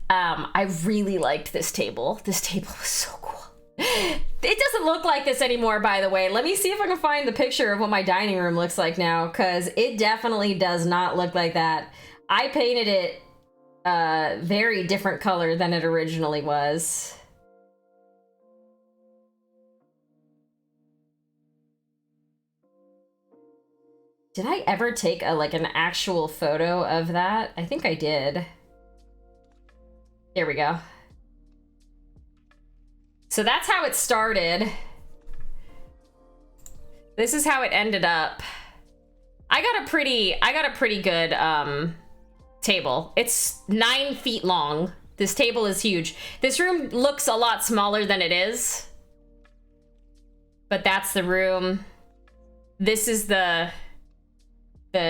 I really liked this table. This table was so cool. It doesn't look like this anymore, by the way. Let me see if I can find the picture of what my dining room looks like now, because it definitely does not look like that. I painted it a very different color than it originally was. Did I ever take an actual photo of that? I think I did. Here we go. So that's how it started. This is how it ended up. I got a pretty good table. It's 9 feet long. This table is huge. This room looks a lot smaller than it is. But that's the room. This is the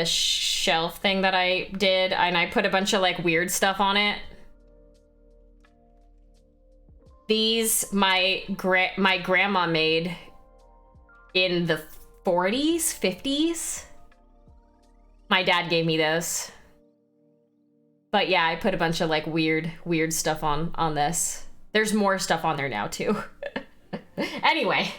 shelf thing that I did, and I put a bunch of like weird stuff on it. These my grandma made in the 40s, 50s. My dad gave me those. But yeah, I put a bunch of like weird stuff on this. There's more stuff on there now too. Anyway,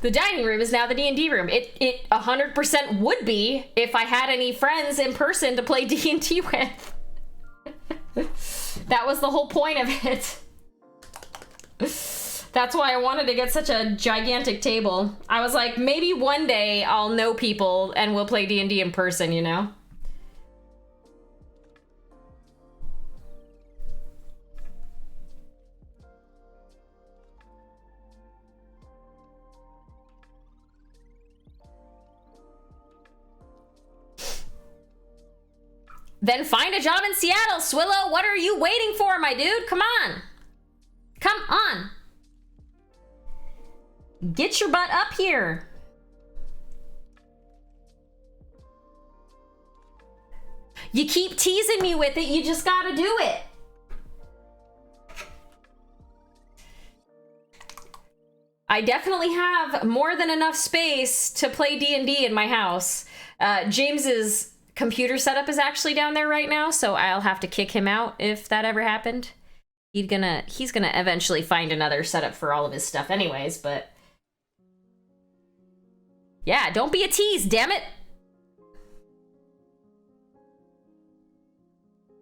the dining room is now the D&D room. It 100% would be if I had any friends in person to play D&D with. That was the whole point of it. That's why I wanted to get such a gigantic table. I was like, maybe one day I'll know people and we'll play D&D in person, you know? Then find a job in Seattle, Swillow. What are you waiting for, my dude? Come on. Come on. Get your butt up here. You keep teasing me with it. You just gotta do it. I definitely have more than enough space to play D&D in my house. James's computer setup is actually down there right now, so I'll have to kick him out if that ever happened. He's gonna eventually find another setup for all of his stuff anyways, but yeah, don't be a tease, damn it.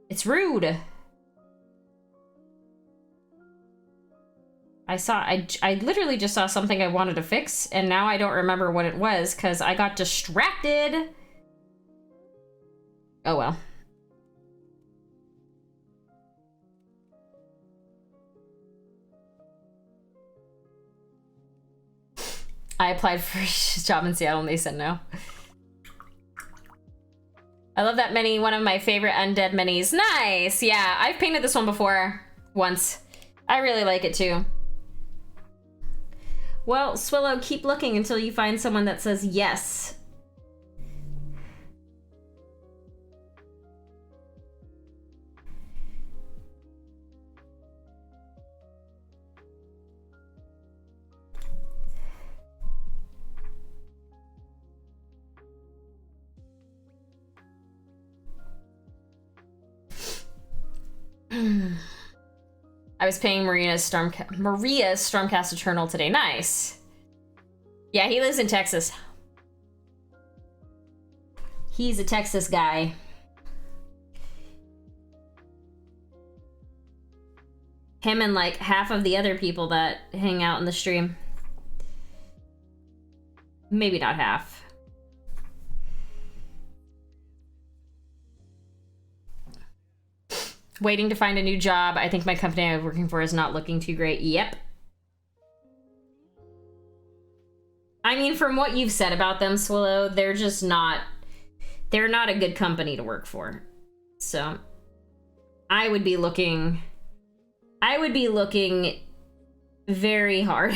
It's rude. I literally just saw something I wanted to fix, and now I don't remember what it was because I got distracted. Oh well. I applied for a job in Seattle and they said no. I love that mini, one of my favorite undead minis. Nice, yeah, I've painted this one before, once. I really like it too. Well, Swillow, keep looking until you find someone that says yes. I was paying Maria's Stormcast Eternal today. Nice. Yeah, he lives in Texas. He's a Texas guy. Him and like half of the other people that hang out in the stream. Maybe not half. Waiting to find a new job. I think my company I'm working for is not looking too great. Yep. I mean, from what you've said about them, Swillow, they're just not... They're not a good company to work for. So, I would be looking very hard.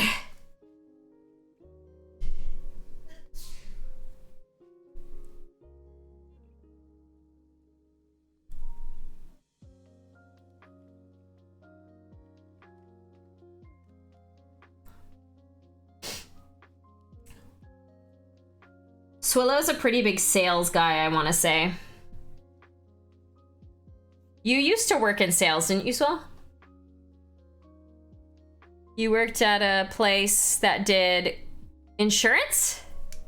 Swillow's a pretty big sales guy, I want to say. You used to work in sales, didn't you, Swill? You worked at a place that did insurance?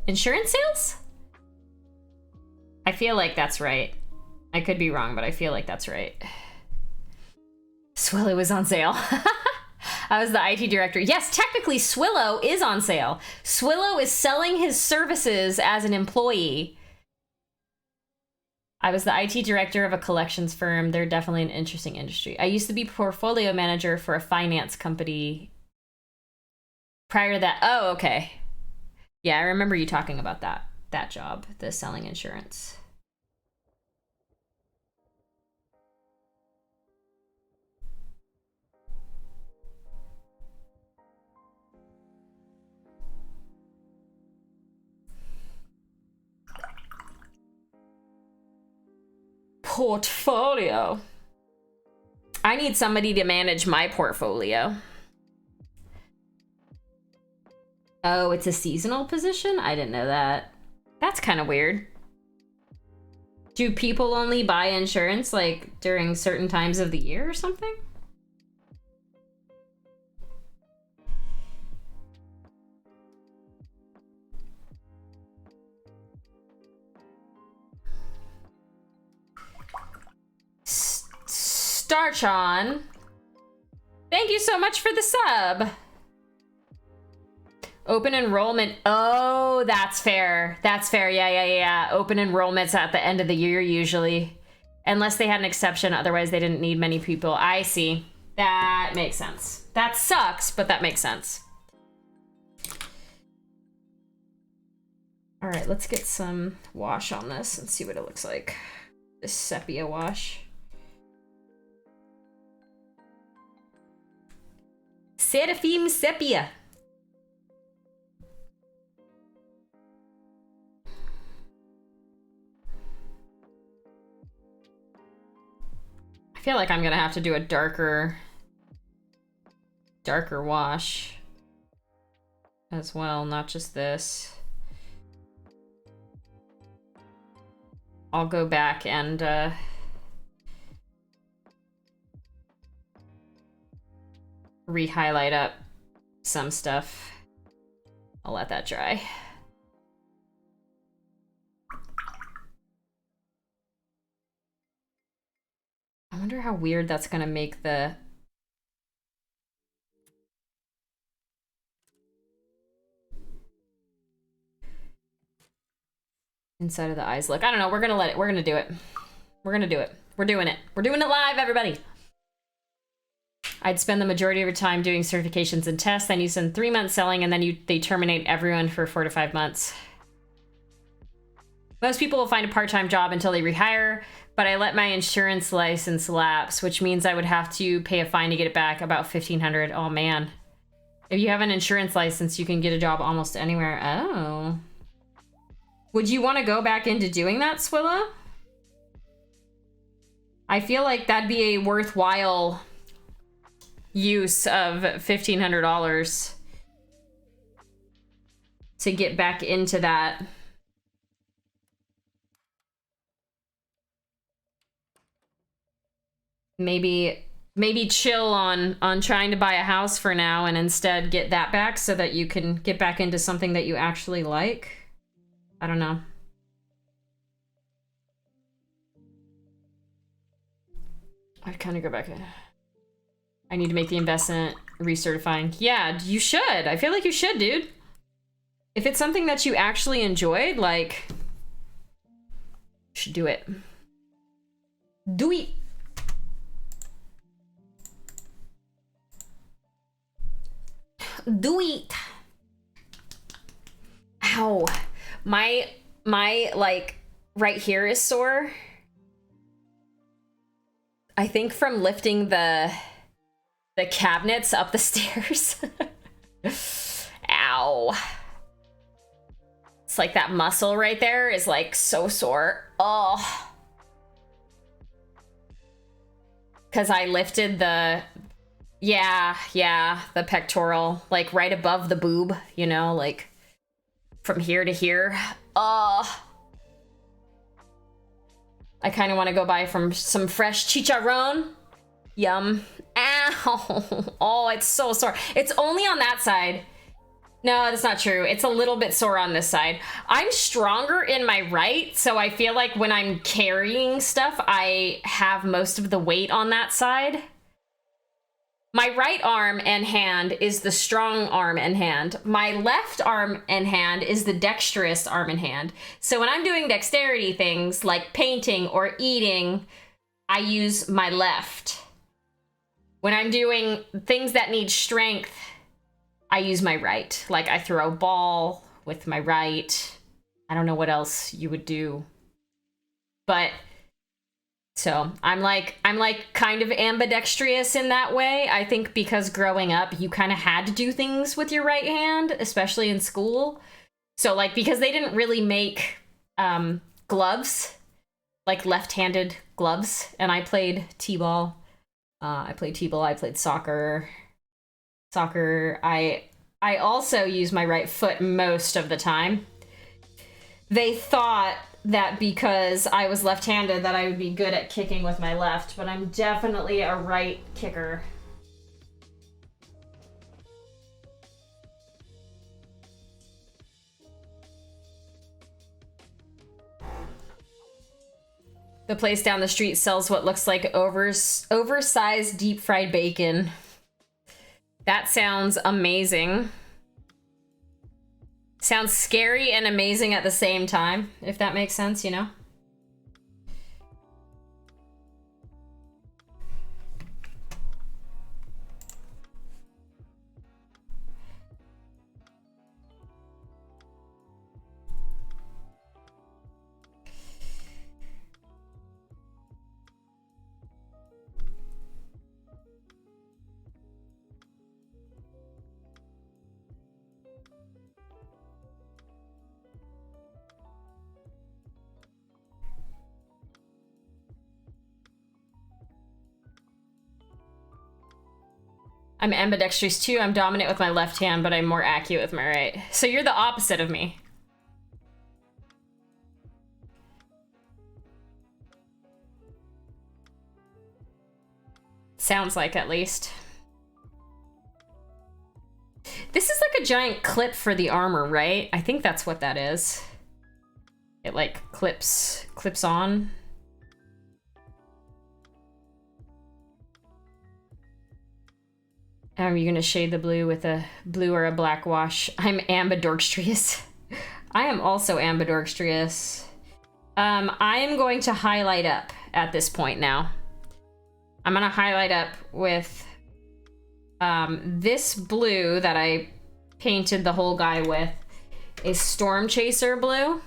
Insurance sales? I feel like that's right. I could be wrong, but I feel like that's right. Swillow was on sale. I was the IT director. Yes, technically Swillow is on sale. Swillow is selling his services as an employee. I was the IT director of a collections firm. They're definitely an interesting industry. I used to be portfolio manager for a finance company. Prior to that, oh, okay. Yeah, I remember you talking about that job, the selling insurance. Portfolio. I need somebody to manage my portfolio. Oh, it's a seasonal position? I didn't know that. That's kind of weird. Do people only buy insurance like during certain times of the year or something? Starchon, thank you so much for the sub. Open enrollment. Oh, that's fair. That's fair. Yeah. Open enrollment's at the end of the year usually. Unless they had an exception. Otherwise, they didn't need many people. I see. That makes sense. That sucks, but that makes sense. All right, let's get some wash on this and see what it looks like. This sepia wash. Seraphim sepia. I feel like I'm gonna have to do a darker wash as well, not just this. I'll go back and re-highlight up some stuff. I'll let that dry. I wonder how weird that's gonna make the inside of the eyes look. I don't know. We're gonna let it. We're gonna do it. We're gonna do it. We're doing it. We're doing it live, everybody. I'd spend the majority of your time doing certifications and tests. Then you spend 3 months selling, and then they terminate everyone for 4 to 5 months. Most people will find a part-time job until they rehire, but I let my insurance license lapse, which means I would have to pay a fine to get it back, about $1,500. Oh man. If you have an insurance license, you can get a job almost anywhere. Oh. Would you want to go back into doing that, Swilla? I feel like that'd be a worthwhile use of $1,500 to get back into that. Maybe chill on trying to buy a house for now and instead get that back so that you can get back into something that you actually like. I don't know. I'd kind of go back in. I need to make the investment recertifying. Yeah, you should. I feel like you should, dude. If it's something that you actually enjoyed, like, you should do it. Do it. Do it. Ow. My like right here is sore. I think from lifting the cabinets up the stairs. Ow. It's like that muscle right there is like so sore. Oh. Cause I lifted the the pectoral, like right above the boob, you know, like from here to here. I kind of want to go buy from some fresh chicharron. Yum. Ow. Oh, it's so sore. It's only on that side. No, that's not true. It's a little bit sore on this side. I'm stronger in my right, so I feel like when I'm carrying stuff, I have most of the weight on that side. My right arm and hand is the strong arm and hand. My left arm and hand is the dexterous arm and hand. So when I'm doing dexterity things like painting or eating, I use my left. When I'm doing things that need strength, I use my right. Like I throw a ball with my right. I don't know what else you would do. But so I'm like kind of ambidextrous in that way. I think because growing up, you kind of had to do things with your right hand, especially in school. So like, because they didn't really make gloves, like left-handed gloves. And I played t-ball. I played soccer. I also use my right foot most of the time. They thought that because I was left-handed that I would be good at kicking with my left, but I'm definitely a right kicker. The place down the street sells what looks like oversized deep-fried bacon. That sounds amazing. Sounds scary and amazing at the same time, if that makes sense, you know? I'm ambidextrous too. I'm dominant with my left hand, but I'm more accurate with my right. So you're the opposite of me. Sounds like, at least. This is like a giant clip for the armor, right? I think that's what that is. It like clips on. Are you gonna shade the blue with a blue or a black wash? I'm ambidextrous. I am also ambidextrous. I am going to highlight up at this point now. I'm gonna highlight up with this blue that I painted the whole guy with is Storm Chaser blue.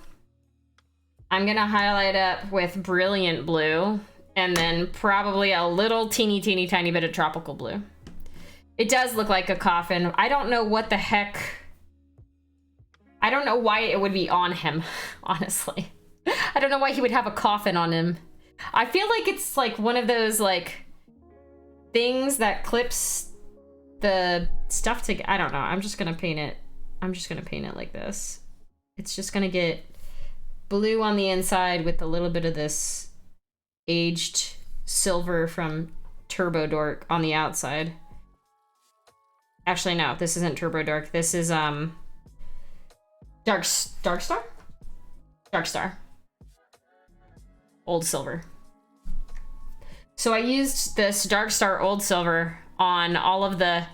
I'm gonna highlight up with Brilliant blue and then probably a little teeny tiny bit of Tropical blue. It does look like a coffin. I don't know what the heck. I don't know why it would be on him, honestly. I don't know why he would have a coffin on him. I feel like it's like one of those like things that clips the stuff together. I don't know. I'm just gonna paint it. I'm just gonna paint it like this. It's just gonna get blue on the inside with a little bit of this aged silver from Turbo Dork on the outside. Actually, no, this isn't Turbo Dark. This is Dark Star? Dark Star. Old Silver. So I used this Dark Star Old Silver on all of the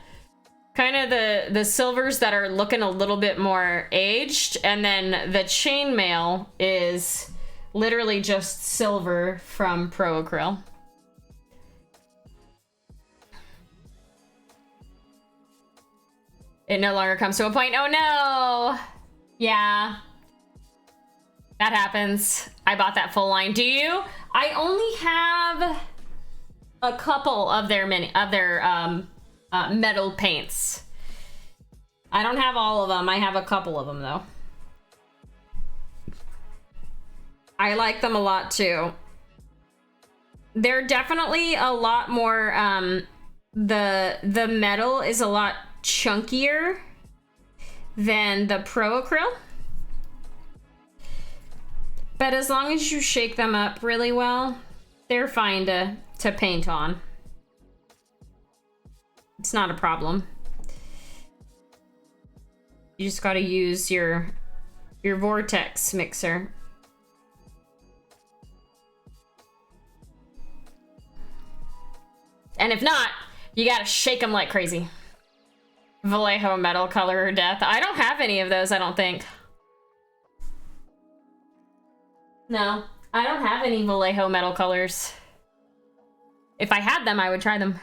kind of the silvers that are looking a little bit more aged, and then the chainmail is literally just silver from Pro Acryl. It no longer comes to a point. Oh no! Yeah. That happens. I bought that full line. Do you? I only have a couple of their metal paints. I don't have all of them. I have a couple of them though. I like them a lot too. They're definitely a lot more, the metal is a lot chunkier than the Pro Acryl. But as long as you shake them up really well, they're fine to paint on. It's not a problem. You just gotta use your vortex mixer. And if not, you gotta shake them like crazy. Vallejo metal color or death. I don't have any of those, I don't think. No, I don't have any Vallejo metal colors. If I had them, I would try them.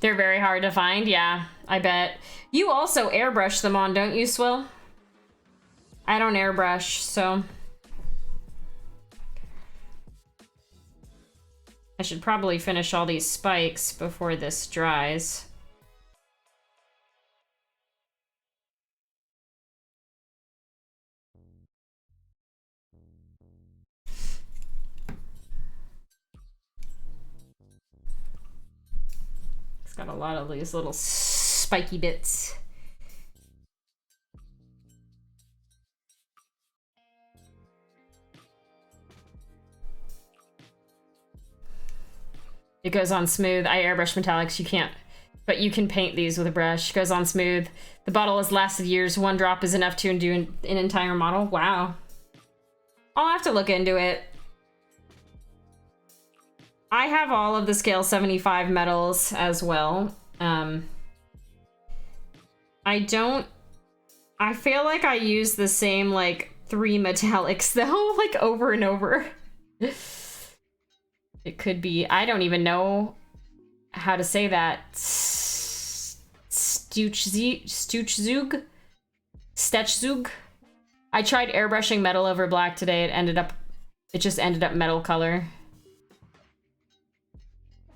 They're very hard to find, yeah, I bet. You also airbrush them on, don't you, Swill? I don't airbrush, so... I should probably finish all these spikes before this dries. It's got a lot of these little spiky bits. It goes on smooth. I airbrush metallics, you can't. But you can paint these with a brush. It goes on smooth. The bottle has lasted years. One drop is enough to undo an entire model. Wow. I'll have to look into it. I have all of the scale 75 metals as well. I feel like I use the same, like, 3 metallics, though, like, over and over. It could be, I don't even know how to say that. Stutchzug? Stetchzug? I tried airbrushing metal over black today. It just ended up metal color.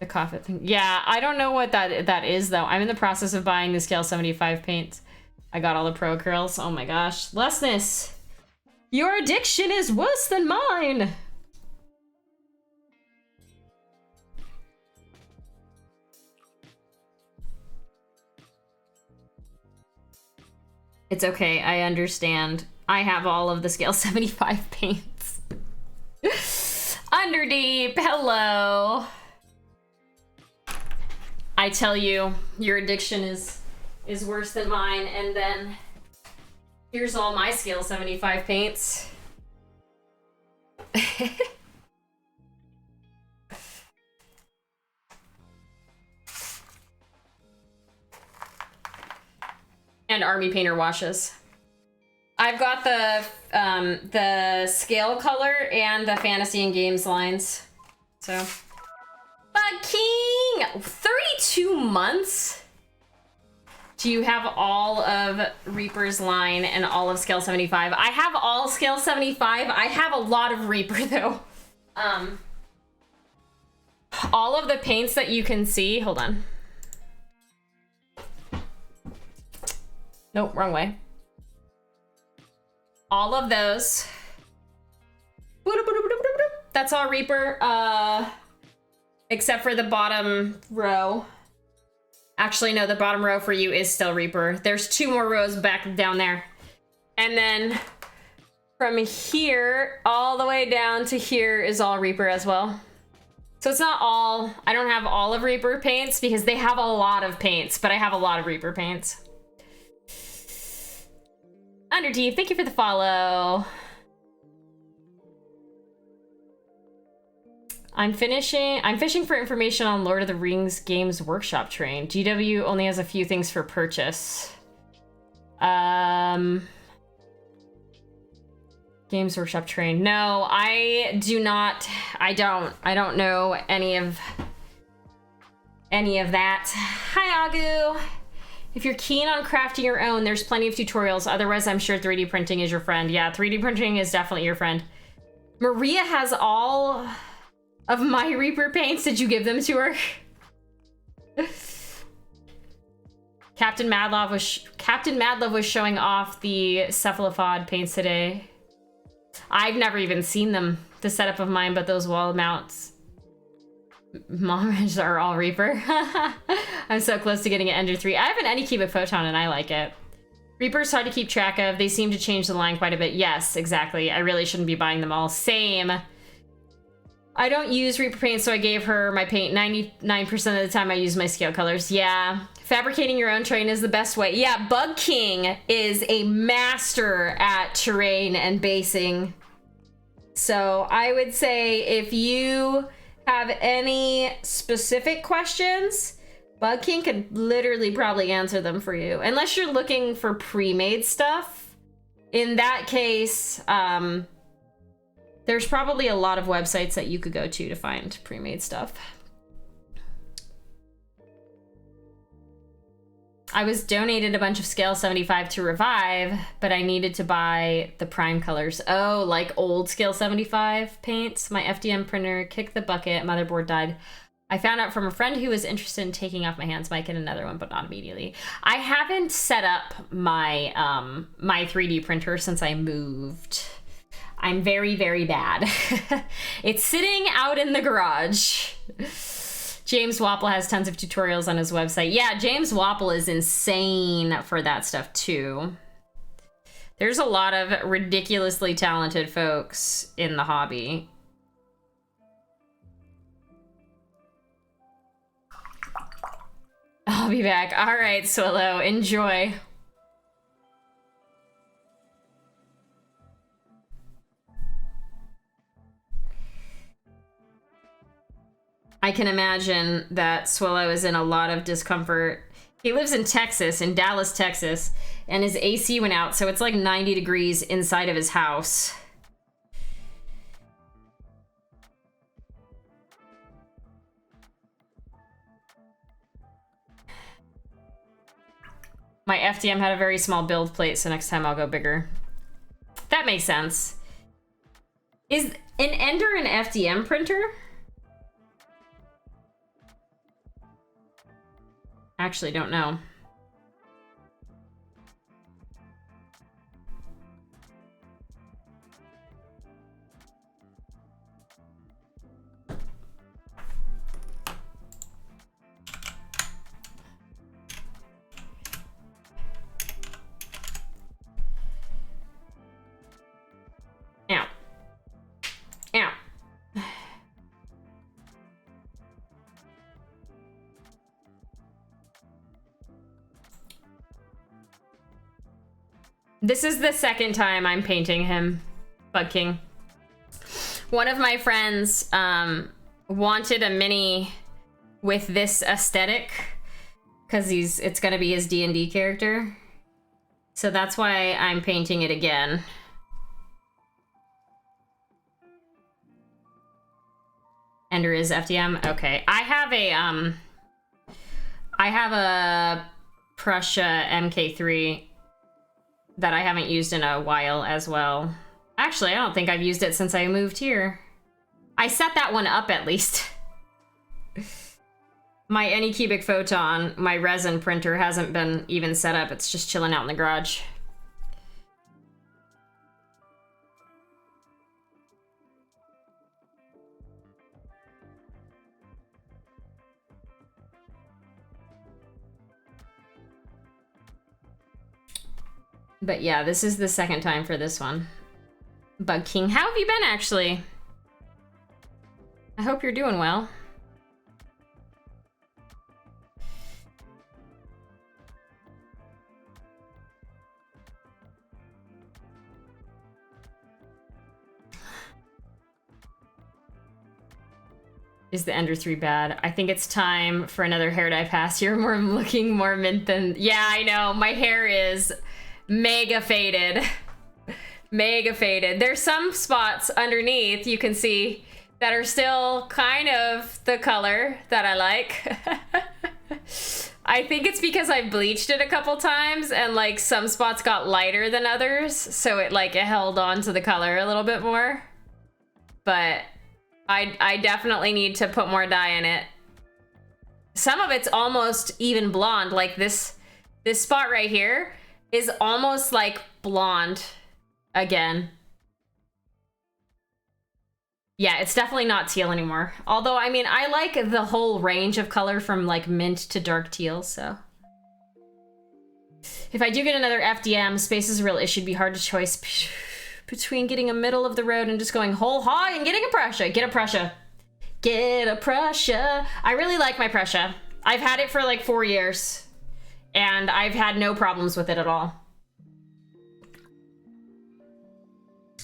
The Coffet thing. Yeah, I don't know what that is, though. I'm in the process of buying the scale 75 paints. I got all the pro curls. Oh my gosh. Lessness. Your addiction is worse than mine. It's okay, I understand. I have all of the scale 75 paints. Underdeep, hello. I tell you, your addiction is worse than mine, and then here's all my scale 75 paints. And army painter washes. I've got the scale color and the fantasy and games lines. So, but King, 32 months. Do you have all of Reaper's line and all of scale 75? I have all scale 75. I have a lot of Reaper though. All of the paints that you can see, hold on. Nope, wrong way. All of those. That's all Reaper, except for the bottom row. Actually, no, the bottom row for you is still Reaper. There's 2 more rows back down there. And then from here all the way down to here is all Reaper as well. So it's not all, I don't have all of Reaper paints because they have a lot of paints, but I have a lot of Reaper paints. Underdeep, thank you for the follow. I'm fishing for information on Lord of the Rings Games Workshop train. GW only has a few things for purchase. Games Workshop train. No, I do not. I don't know any of that. Hi, Agu. If you're keen on crafting your own, there's plenty of tutorials. Otherwise, I'm sure 3D printing is your friend. Yeah, 3D printing is definitely your friend. Maria has all of my Reaper paints. Did you give them to her? Captain Madlove was showing off the cephalopod paints today. I've never even seen them, the setup of mine, but those wall mounts. Moms are all Reaper. I'm so close to getting an Ender 3. I have an Anycubic Photon and I like it. Reaper's hard to keep track of. They seem to change the line quite a bit. Yes, exactly. I really shouldn't be buying them all. Same. I don't use Reaper paint, so I gave her my paint 99% of the time I use my scale colors. Yeah. Fabricating your own terrain is the best way. Yeah, Bug King is a master at terrain and basing. So I would say if you have any specific questions, Bug King could literally probably answer them for you. Unless you're looking for pre-made stuff. In that case, there's probably a lot of websites that you could go to find pre-made stuff. I was donated a bunch of scale 75 to Revive, but I needed to buy the prime colors. Oh, like old scale 75 paints. My FDM printer kicked the bucket, motherboard died. I found out from a friend who was interested in taking off my hands. Might get another one, but not immediately. I haven't set up my my 3D printer since I moved. I'm very, very bad. It's sitting out in the garage. James Wapple has tons of tutorials on his website. Yeah, James Wapple is insane for that stuff too. There's a lot of ridiculously talented folks in the hobby. I'll be back. All right, Swillow, enjoy. I can imagine that Swillow is in a lot of discomfort. He lives in Texas, in Dallas, Texas, and his AC went out, so it's like 90 degrees inside of his house. My FDM had a very small build plate, so next time I'll go bigger. That makes sense. Is an Ender an FDM printer? Actually, don't know. Ow. Ow. This is the second time I'm painting him, Bug King. One of my friends wanted a mini with this aesthetic because it's gonna be his D&D character. So that's why I'm painting it again. Ender is FDM. Okay, I have a Prussia MK3 that I haven't used in a while as well. Actually, I don't think I've used it since I moved here. I set that one up at least. My Anycubic Photon, my resin printer, hasn't been even set up. It's just chilling out in the garage. But yeah, this is the second time for this one. Bug King, how have you been actually? I hope you're doing well. Is the Ender 3 bad? I think it's time for another hair dye pass. You're looking more mint than... Yeah, I know. My hair is mega faded. Mega faded. There's some spots underneath you can see that are still kind of the color that I like. I think it's because I bleached it a couple times and like some spots got lighter than others, so it held on to the color a little bit more. But I definitely need to put more dye in it. Some of it's almost even blonde, like this spot right here is almost like blonde again. Yeah, it's definitely not teal anymore. Although, I mean, I like the whole range of color from like mint to dark teal, so. If I do get another FDM, space is a real issue. It'd be hard to choice between getting a middle of the road and just going whole hog and getting a Prussia. Get a Prussia. Get a Prussia. I really like my Prussia. I've had it for like 4 years, and I've had no problems with it at all.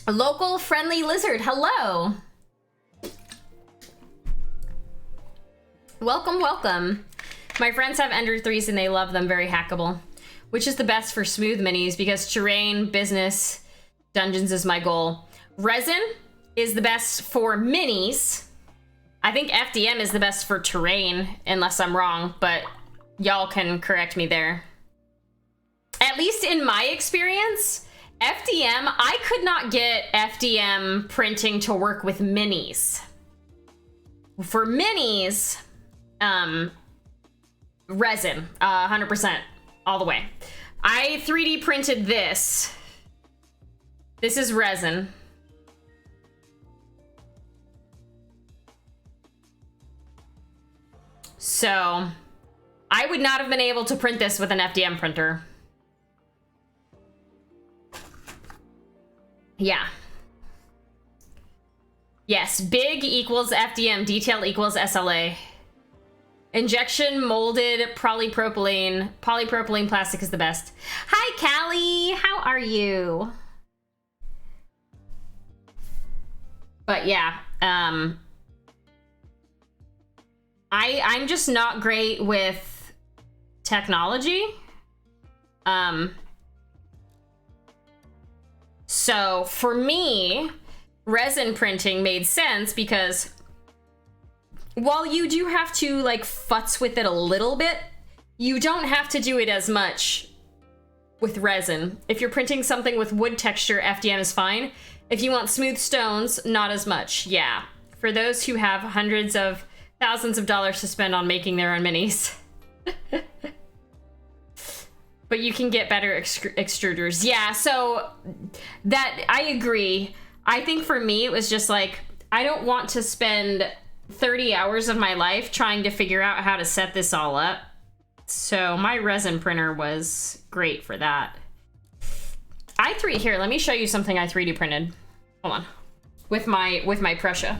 A local friendly lizard, hello. Welcome, welcome. My friends have Ender 3s and they love them, very hackable. Which is the best for smooth minis because terrain, business, dungeons is my goal. Resin is the best for minis. I think FDM is the best for terrain, unless I'm wrong, but y'all can correct me there. At least in my experience, FDM, I could not get FDM printing to work with minis. For minis, resin, 100%, all the way. I 3D printed this. This is resin. So, I would not have been able to print this with an FDM printer. Yeah. Yes, big equals FDM, detail equals SLA. Injection molded polypropylene plastic is the best. Hi, Callie, how are you? But yeah, I'm just not great with technology. So for me, resin printing made sense because while you do have to like futz with it a little bit, you don't have to do it as much with resin. If you're printing something with wood texture, FDM is fine. If you want smooth stones, not as much. Yeah. For those who have hundreds of thousands of dollars to spend on making their own minis. But you can get better extruders. Yeah, so that, I agree. I think for me, it was just like, I don't want to spend 30 hours of my life trying to figure out how to set this all up. So my resin printer was great for that. Here, let me show you something I 3D printed. Hold on. With my Prussia.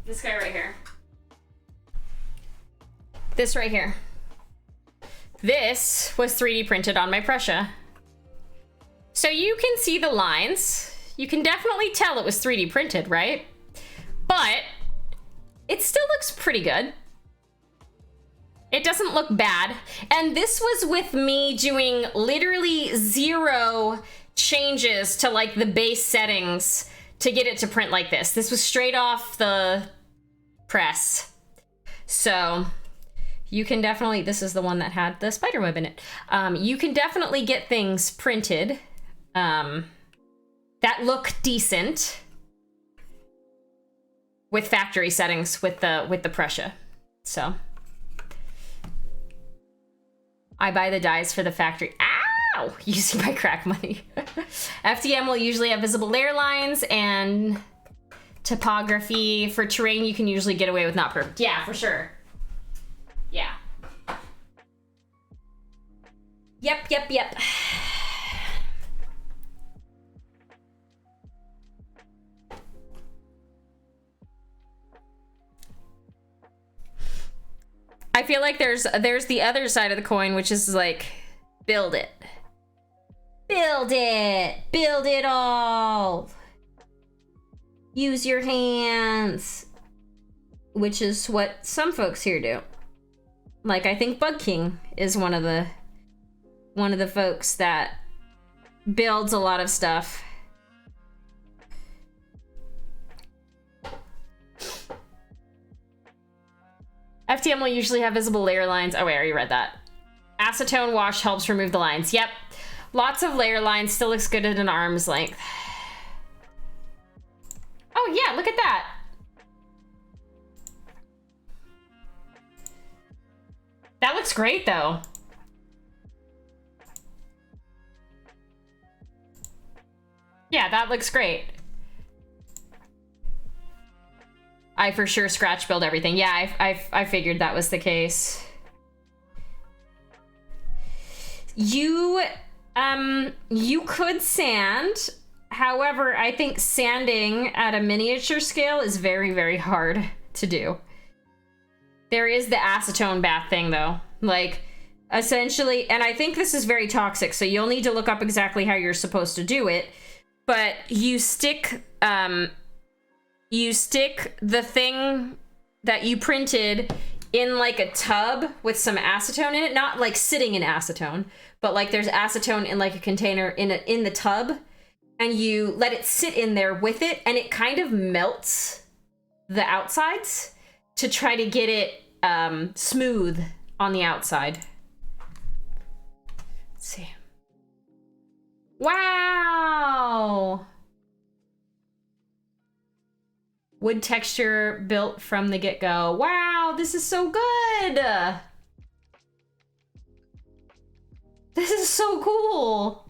This guy right here. This right here. This was 3D printed on my Prussia. So you can see the lines. You can definitely tell it was 3D printed, right? But it still looks pretty good. It doesn't look bad. And this was with me doing literally 0 changes to like the base settings to get it to print like this. This was straight off the press. So you can definitely, this is the one that had the spider web in it. You can definitely get things printed that look decent with factory settings with the Prussia. So I buy the dies for the factory. Ow! Using my crack money. FDM will usually have visible layer lines and topography. For terrain, you can usually get away with not perfect. Yeah, for sure. Yeah. Yep. I feel like there's the other side of the coin, which is like, build it. Build it. Build it all. Use your hands. Which is what some folks here do. Like, I think Bug King is one of the folks that builds a lot of stuff. FDM will usually have visible layer lines. Oh wait, I already read that. Acetone wash helps remove the lines. Yep. Lots of layer lines, still looks good at an arm's length. Oh yeah, look at that. That looks great though. Yeah, that looks great. I for sure scratch build everything. Yeah, I figured that was the case. You could sand. However, I think sanding at a miniature scale is very, very hard to do. There is the acetone bath thing, though. Like, essentially, and I think this is very toxic, so you'll need to look up exactly how you're supposed to do it. But you stick the thing that you printed in like a tub with some acetone in it, not like sitting in acetone, but like there's acetone in like a container in the tub, and you let it sit in there with it, and it kind of melts the outsides to try to get it smooth on the outside. Let's see. Wow! Wood texture built from the get-go. Wow, this is so good! This is so cool!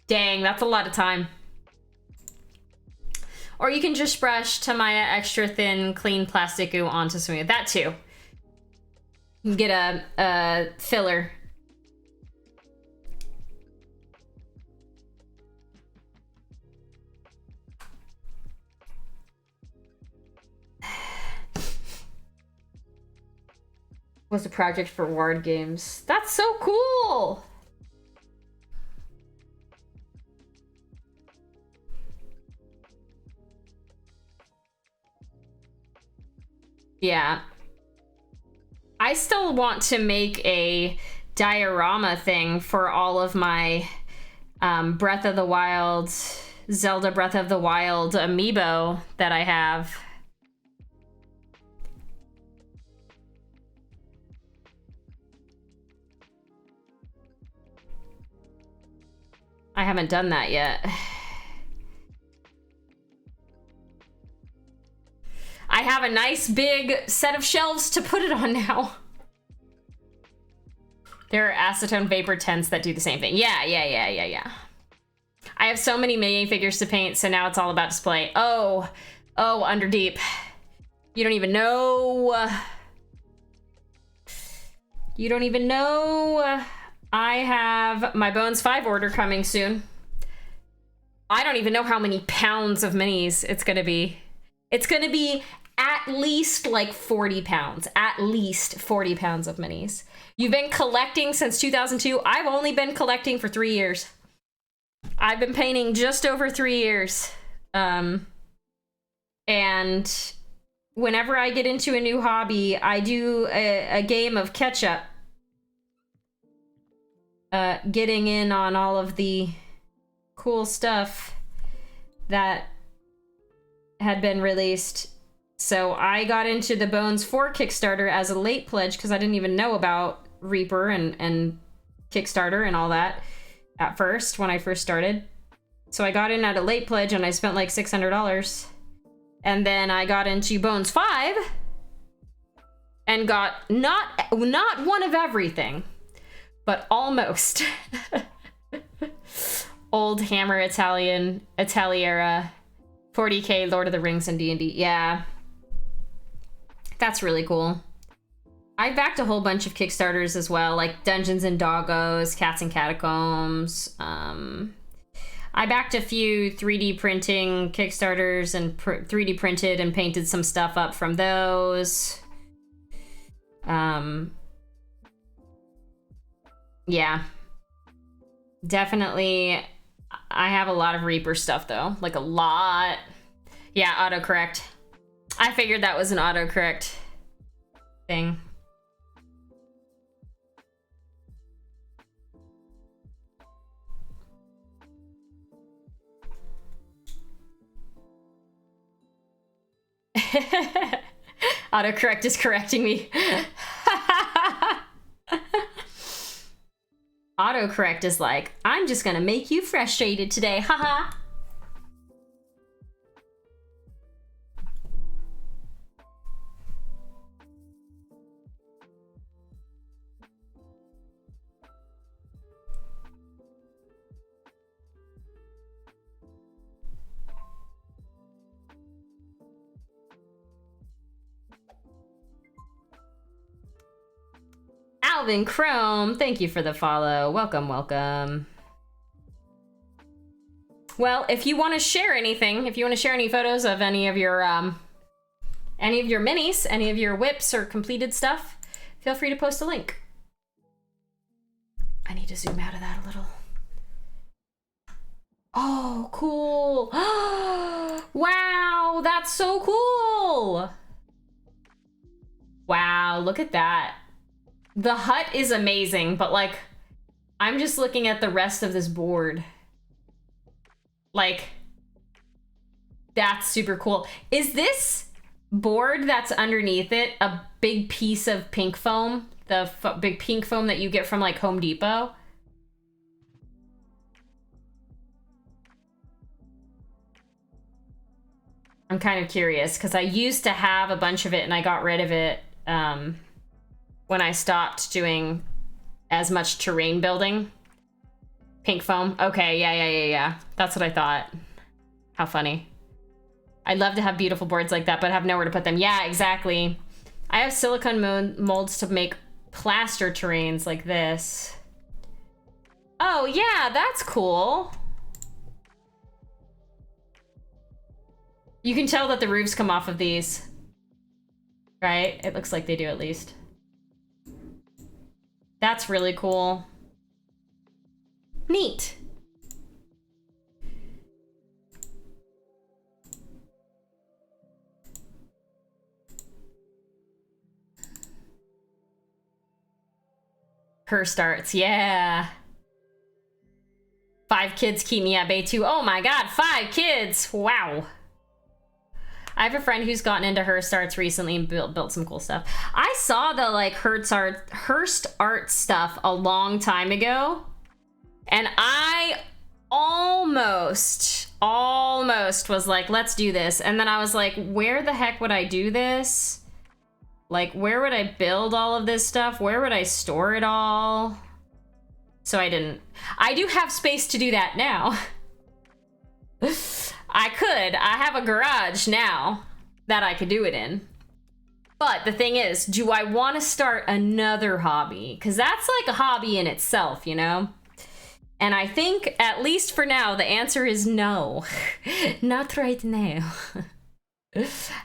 Dang, that's a lot of time. Or you can just brush Tamiya extra thin, clean plastic goo onto smooth. That too. You can get a filler. Was a project for Ward Games. That's so cool! Yeah. I still want to make a diorama thing for all of my Breath of the Wild, Zelda Breath of the Wild amiibo that I have. I haven't done that yet. I have a nice big set of shelves to put it on now. There are acetone vapor tents that do the same thing. Yeah. I have so many minifigures to paint, so now it's all about display. Oh, Underdeep. You don't even know. You don't even know. I have my Bones 5 order coming soon. I don't even know how many pounds of minis it's gonna be. It's gonna be at least like 40 pounds. At least 40 pounds of minis. You've been collecting since 2002. I've only been collecting for 3 years. I've been painting just over 3 years. And whenever I get into a new hobby, I do a game of catch up. Getting in on all of the cool stuff that had been released. So I got into the Bones 4 Kickstarter as a late pledge because I didn't even know about Reaper and Kickstarter and all that at first when I first started. So I got in at a late pledge and I spent like $600. And then I got into Bones 5 and got not one of everything, but almost. Old Hammer Italiera, 40k Lord of the Rings and D&D. Yeah. That's really cool. I backed a whole bunch of Kickstarters as well, like Dungeons and Doggos, Cats and Catacombs. I backed a few 3D printing Kickstarters and 3D printed and painted some stuff up from those. Yeah. Definitely, I have a lot of Reaper stuff though, like a lot. Yeah, autocorrect. I figured that was an autocorrect thing. Autocorrect is correcting me. Autocorrect is like, I'm just gonna make you frustrated today, haha. Alvin Chrome, thank you for the follow. Welcome, welcome. Well, if you want to share anything, if you want to share any photos of any of your minis, any of your whips or completed stuff, feel free to post a link. I need to zoom out of that a little. Oh, cool. Wow, that's so cool. Wow, look at that. The hut is amazing, but like, I'm just looking at the rest of this board. Like, that's super cool. Is this board that's underneath it a big piece of pink foam? The big pink foam that you get from like Home Depot? I'm kind of curious because I used to have a bunch of it and I got rid of it when I stopped doing as much terrain building. Pink foam. Okay, yeah. That's what I thought. How funny. I'd love to have beautiful boards like that, but have nowhere to put them. Yeah, exactly. I have silicone molds to make plaster terrains like this. Oh, yeah, that's cool. You can tell that the roofs come off of these. Right? It looks like they do at least. That's really cool. Neat. Her starts, yeah. 5 kids keep me at bay too. Oh my god, 5 kids! Wow. I have a friend who's gotten into Hearst Arts recently and built some cool stuff. I saw the like Hearst Art stuff a long time ago, and I almost was like, let's do this. And then I was like, where the heck would I do this? Like, where would I build all of this stuff? Where would I store it all? So I didn't. I do have space to do that now. I could. I have a garage now that I could do it in. But the thing is, do I want to start another hobby? Because that's like a hobby in itself, you know? And I think, at least for now, the answer is no. Not right now.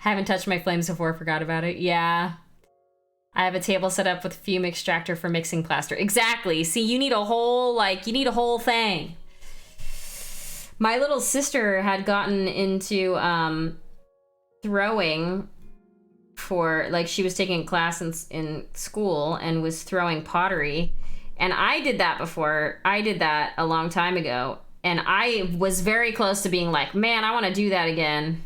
Haven't touched my flames before, forgot about it. Yeah. I have a table set up with fume extractor for mixing plaster. Exactly. See, you need a whole, like, you need a whole thing. My little sister had gotten into throwing for, like, she was taking a class in school and was throwing pottery. And I did that before. I did that a long time ago. And I was very close to being like, man, I want to do that again.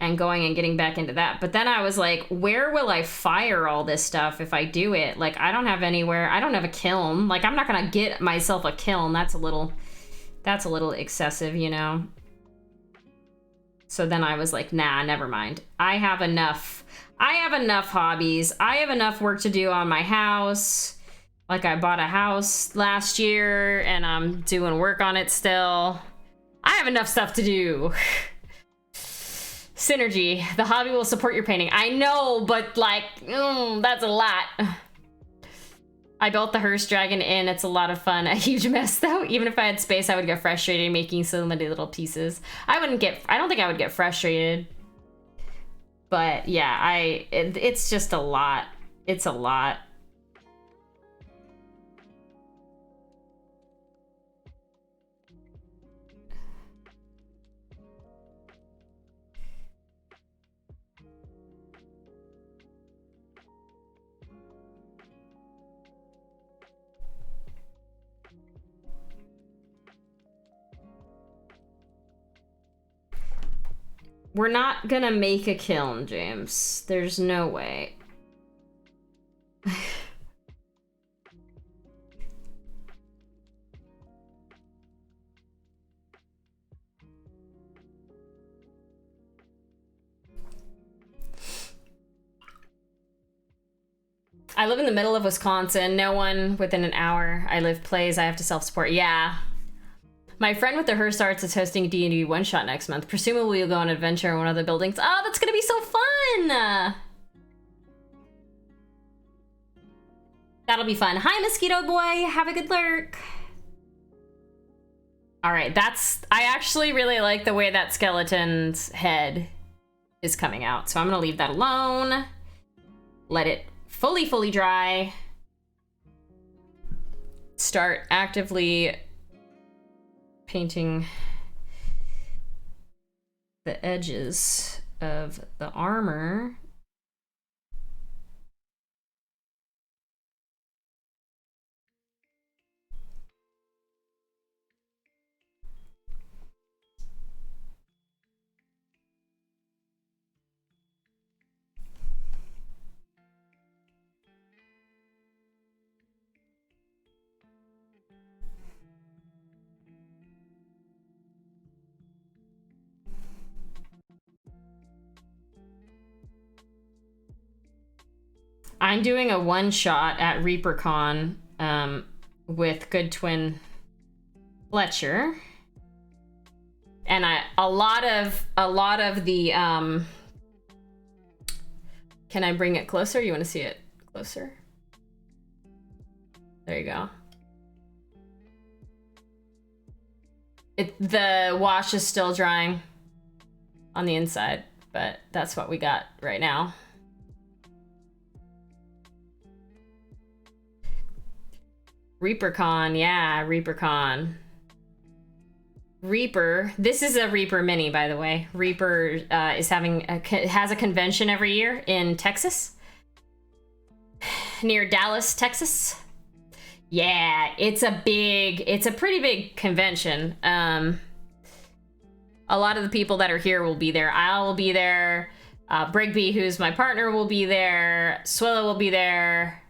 And going and getting back into that. But then I was like, where will I fire all this stuff if I do it? Like, I don't have anywhere. I don't have a kiln. Like, I'm not going to get myself a kiln. That's a little excessive, you know? So then I was like, nah, never mind. I have enough hobbies. I have enough work to do on my house. Like, I bought a house last year and I'm doing work on it still. I have enough stuff to do. Synergy, the hobby will support your painting. I know, but like, that's a lot. I built the Hearst Dragon Inn. It's a lot of fun. A huge mess though. Even if I had space, I would get frustrated making so many little pieces. I don't think I would get frustrated. But yeah, it's just a lot. It's a lot. We're not gonna make a kiln, James. There's no way. I live in the middle of Wisconsin. No one within an hour I live plays. I have to self-support. Yeah. My friend with the Hearst Arts is hosting a D&D one-shot next month. Presumably you'll go on an adventure in one of the buildings. Oh, that's gonna be so fun! That'll be fun. Hi, Mosquito Boy. Have a good lurk. All right, I actually really like the way that skeleton's head is coming out. So I'm gonna leave that alone. Let it fully dry. Start actively painting the edges of the armor. I'm doing a one-shot at ReaperCon with Good Twin Fletcher, and a lot of the can I bring it closer? You want to see it closer? There you go. The wash is still drying on the inside, but that's what we got right now. ReaperCon, yeah, ReaperCon. Reaper, this is a Reaper mini, by the way. Reaper has a convention every year in Texas, near Dallas, Texas. Yeah, it's a pretty big convention. A lot of the people that are here will be there. I will be there. Brigby, who's my partner, will be there. Swilla will be there.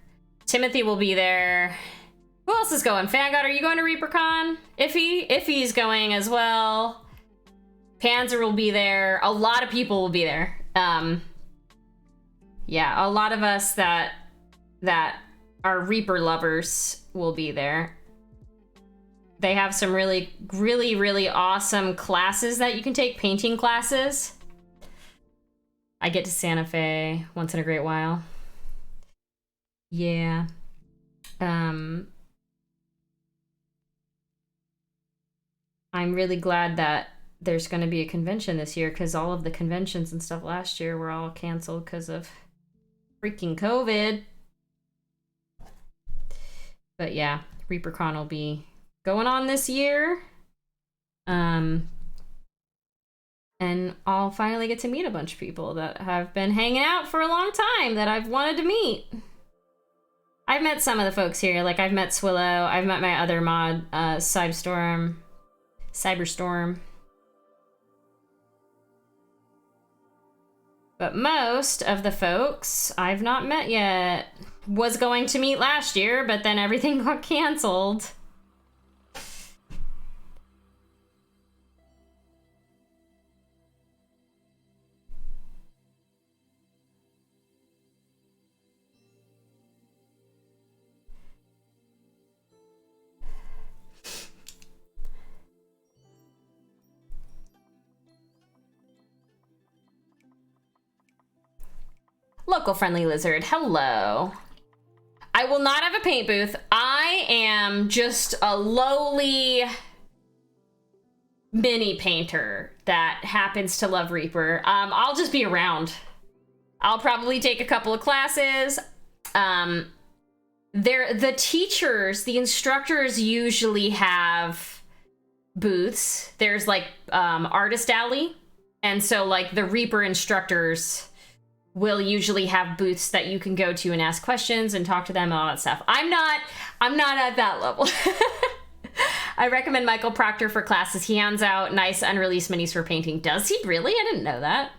Timothy will be there. Who else is going? Fangod, are you going to ReaperCon? Iffy's going as well. Panzer will be there. A lot of people will be there. Yeah, a lot of us that are Reaper lovers will be there. They have some really awesome classes that you can take, painting classes. I get to Santa Fe once in a great while. Yeah. I'm really glad that there's going to be a convention this year, because all of the conventions and stuff last year were all canceled because of freaking COVID. But yeah, ReaperCon will be going on this year. And I'll finally get to meet a bunch of people that have been hanging out for a long time that I've wanted to meet. I've met some of the folks here. Like, I've met Swillow. I've met my other mod, Cyberstorm. But most of the folks I've not met yet. Was going to meet last year, but then everything got canceled. Local friendly lizard, hello. I will not have a paint booth. I am just a lowly mini painter that happens to love Reaper. I'll just be around. I'll probably take a couple of classes. The teachers, the instructors usually have booths. There's like Artist Alley. And so like the Reaper instructors will usually have booths that you can go to and ask questions and talk to them and all that stuff. I'm not at that level. I recommend Michael Proctor for classes. He hands out nice unreleased minis for painting. Does he really? I didn't know that.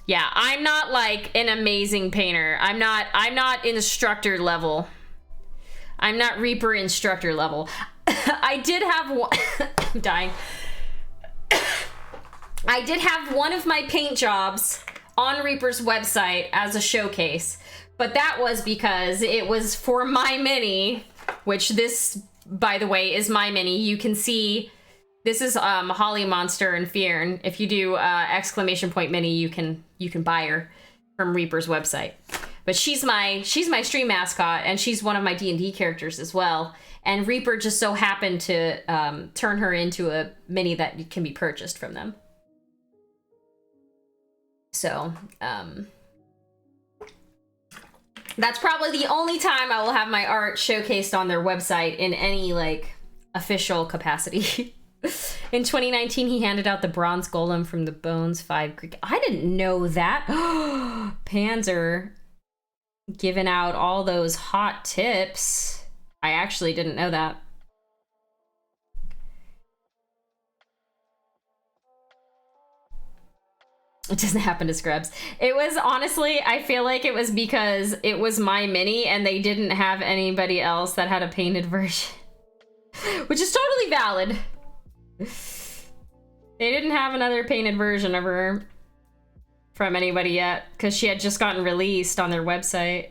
Yeah, I'm not like an amazing painter. I'm not instructor level. I'm not Reaper instructor level. I did have one. I'm dying. I did have one of my paint jobs on Reaper's website as a showcase, but that was because it was for my mini, which this, by the way, is my mini. You can see this is Holly Monster and Fearn. If you do exclamation point mini, you can buy her from Reaper's website. But she's my stream mascot, and she's one of my D&D characters as well. And Reaper just so happened to turn her into a mini that can be purchased from them. So, that's probably the only time I will have my art showcased on their website in any, like, official capacity. In 2019, he handed out the bronze golem from the Bones 5 Greek. I didn't know that. Panzer giving out all those hot tips. I actually didn't know that. It doesn't happen to Scrubs. It was, honestly, I feel like it was because it was my mini and they didn't have anybody else that had a painted version. Which is totally valid. They didn't have another painted version of her from anybody yet, because she had just gotten released on their website.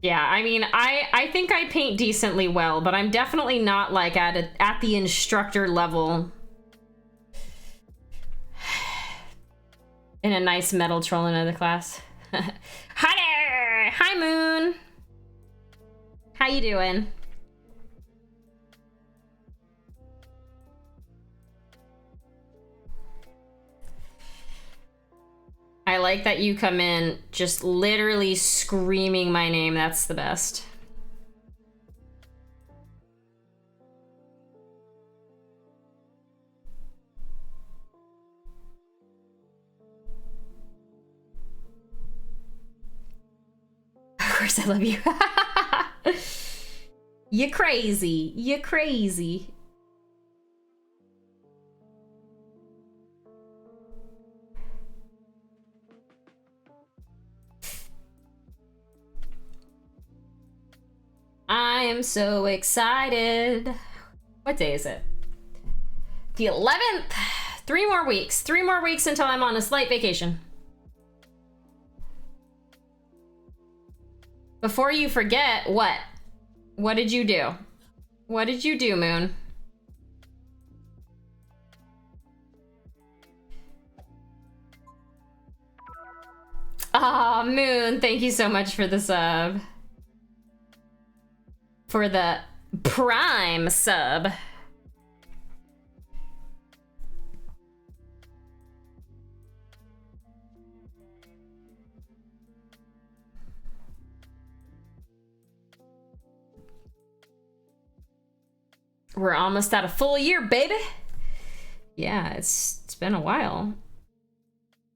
Yeah, I mean, I think I paint decently well, but I'm definitely not like at the instructor level. In a nice metal troll in another class. Hi there! Hi, Moon! How you doing? I like that you come in just literally screaming my name. That's the best. Of course I love you. You're crazy. You're crazy. I am so excited. What day is it? The 11th. 3 more weeks. 3 more weeks until I'm on a slight vacation. Before you forget, what? What did you do? What did you do, Moon? Aw, Moon, thank you so much for the sub. For the Prime sub. We're almost at a full year, baby. Yeah, it's been a while.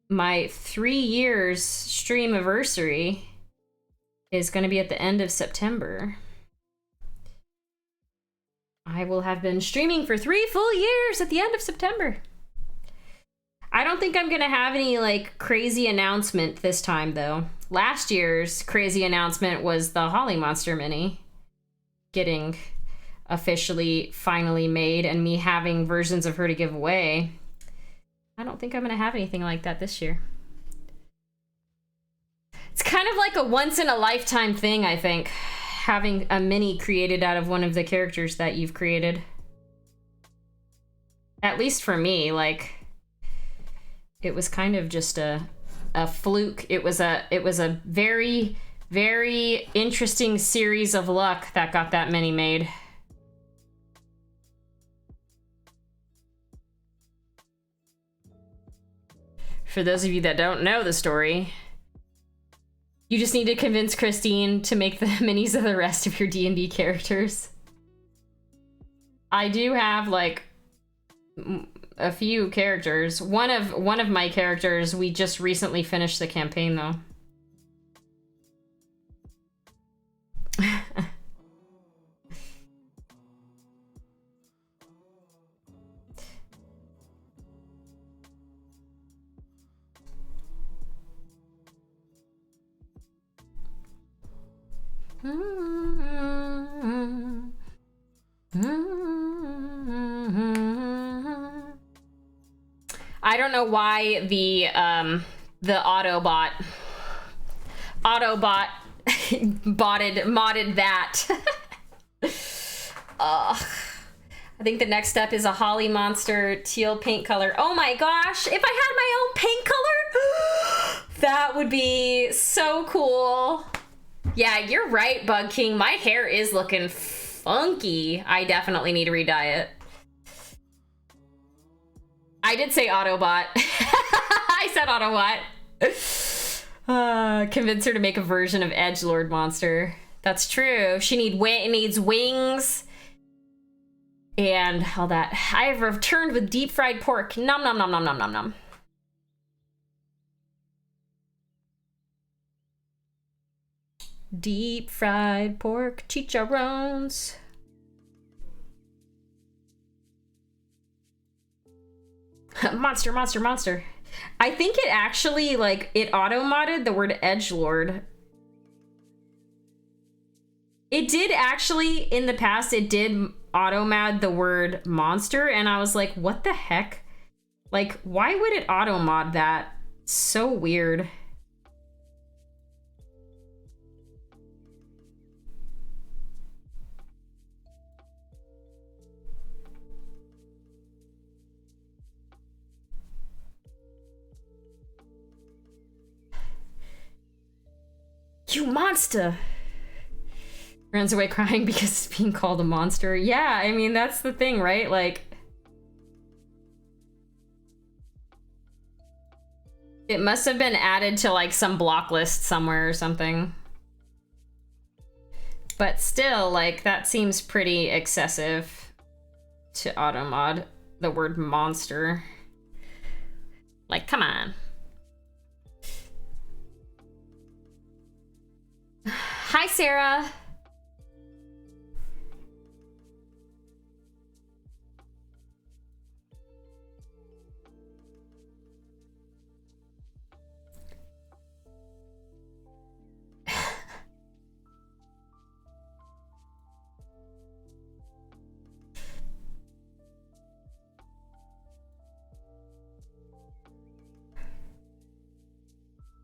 My 3 years stream anniversary is going to be at the end of September. I will have been streaming for 3 full years at the end of September. I don't think I'm going to have any like crazy announcement this time though. Last year's crazy announcement was the Holly Monster mini getting officially finally made and me having versions of her to give away. I don't think I'm going to have anything like that this year. It's kind of like a once in a lifetime thing, I think. Having a mini created out of one of the characters that you've created. At least for me, like, it was kind of just a fluke. It was a very, very interesting series of luck that got that mini made. For those of you that don't know the story, you just need to convince Christine to make the minis of the rest of your D&D characters. I do have like a few characters. One of my characters, we just recently finished the campaign though. I don't know why the Autobot modded that. I think the next step is a Holly Monster teal paint color. Oh my gosh, if I had my own paint color, that would be so cool. Yeah, you're right, Bug King. My hair is looking funky. I definitely need to re-dye it. I did say Autobot. I said Autobot. Convince her to make a version of Edgelord Monster. That's true. She needs wings. And all that. I have returned with deep fried pork. Nom nom nom nom nom nom nom. Deep fried pork chicharrones. Monster, monster, monster. I think it actually, like, it auto-modded the word edgelord. It did actually, in the past, it did auto-mod the word monster, and I was like, what the heck? Like, why would it auto-mod that? So weird. You monster! Runs away crying because it's being called a monster. Yeah, I mean, that's the thing, right? Like, it must have been added to, like, some block list somewhere or something. But still, like, that seems pretty excessive to auto-mod the word monster. Like, come on. Hi, Sarah.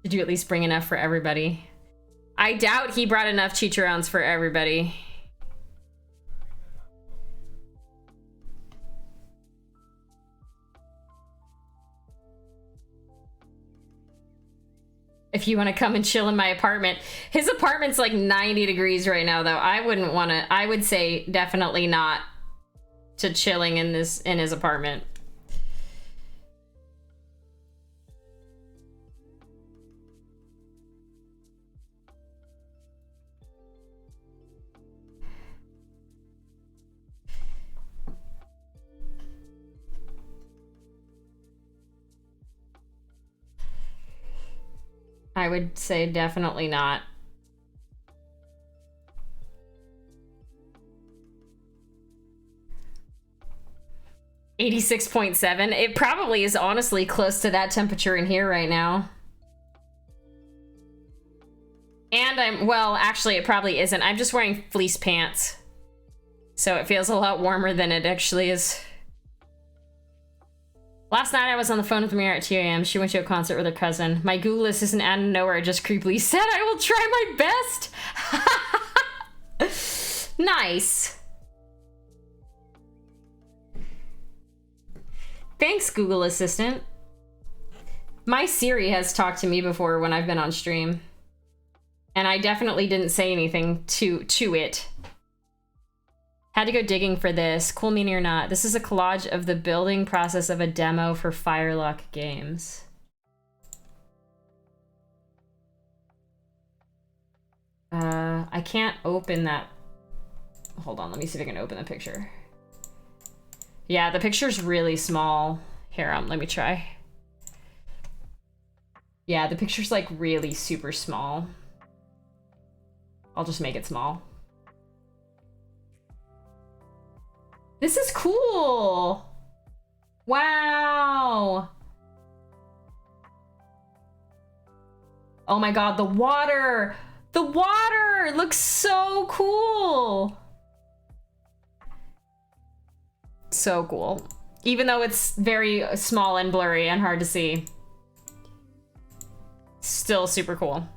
Did you at least bring enough for everybody? I doubt he brought enough chicharrones for everybody. If you want to come and chill in my apartment. His apartment's like 90 degrees right now, though. I wouldn't want to. I would say definitely not to chilling in his apartment. I would say definitely not. $86.7. It probably is honestly close to that temperature in here right now. And well, actually, it probably isn't. I'm just wearing fleece pants. So it feels a lot warmer than it actually is. Last night I was on the phone with Mira at 2 a.m. She went to a concert with her cousin. My Google Assistant out of nowhere just creepily said, I will try my best. Nice. Thanks, Google Assistant. My Siri has talked to me before when I've been on stream. And I definitely didn't say anything to it. Had to go digging for this. Cool meaning or not. This is a collage of the building process of a demo for Firelock Games. I can't open that. Hold on, let me see if I can open the picture. Yeah, the picture's really small. Here, let me try. Yeah, the picture's like really super small. I'll just make it small. This is cool. Wow. Oh my god, the water. The water looks so cool. So cool. Even though it's very small and blurry and hard to see. Still super cool.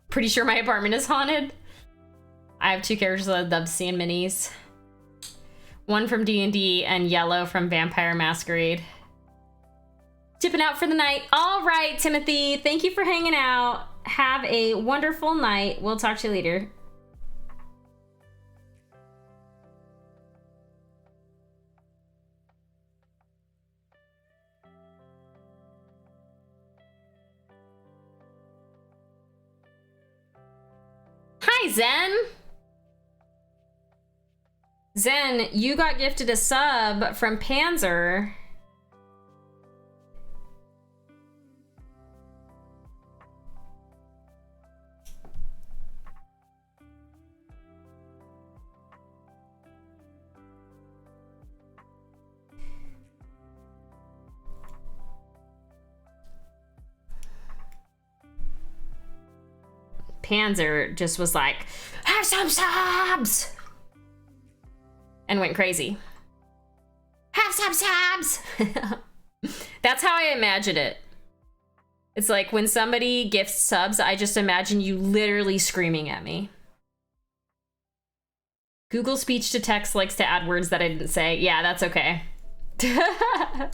Pretty sure my apartment is haunted. I have 2 characters that I'd love to see in minis. one from D&D, and yellow from Vampire Masquerade. Tipping out for the night. All right, Timothy, thank you for hanging out. Have a wonderful night. We'll talk to you later. Hi, Zen. Zen, you got gifted a sub from Panzer. Panzer just was like, have some subs! And went crazy. Have some subs! That's how I imagine it. It's like when somebody gifts subs, I just imagine you literally screaming at me. Google speech to text likes to add words that I didn't say. Yeah, that's okay. That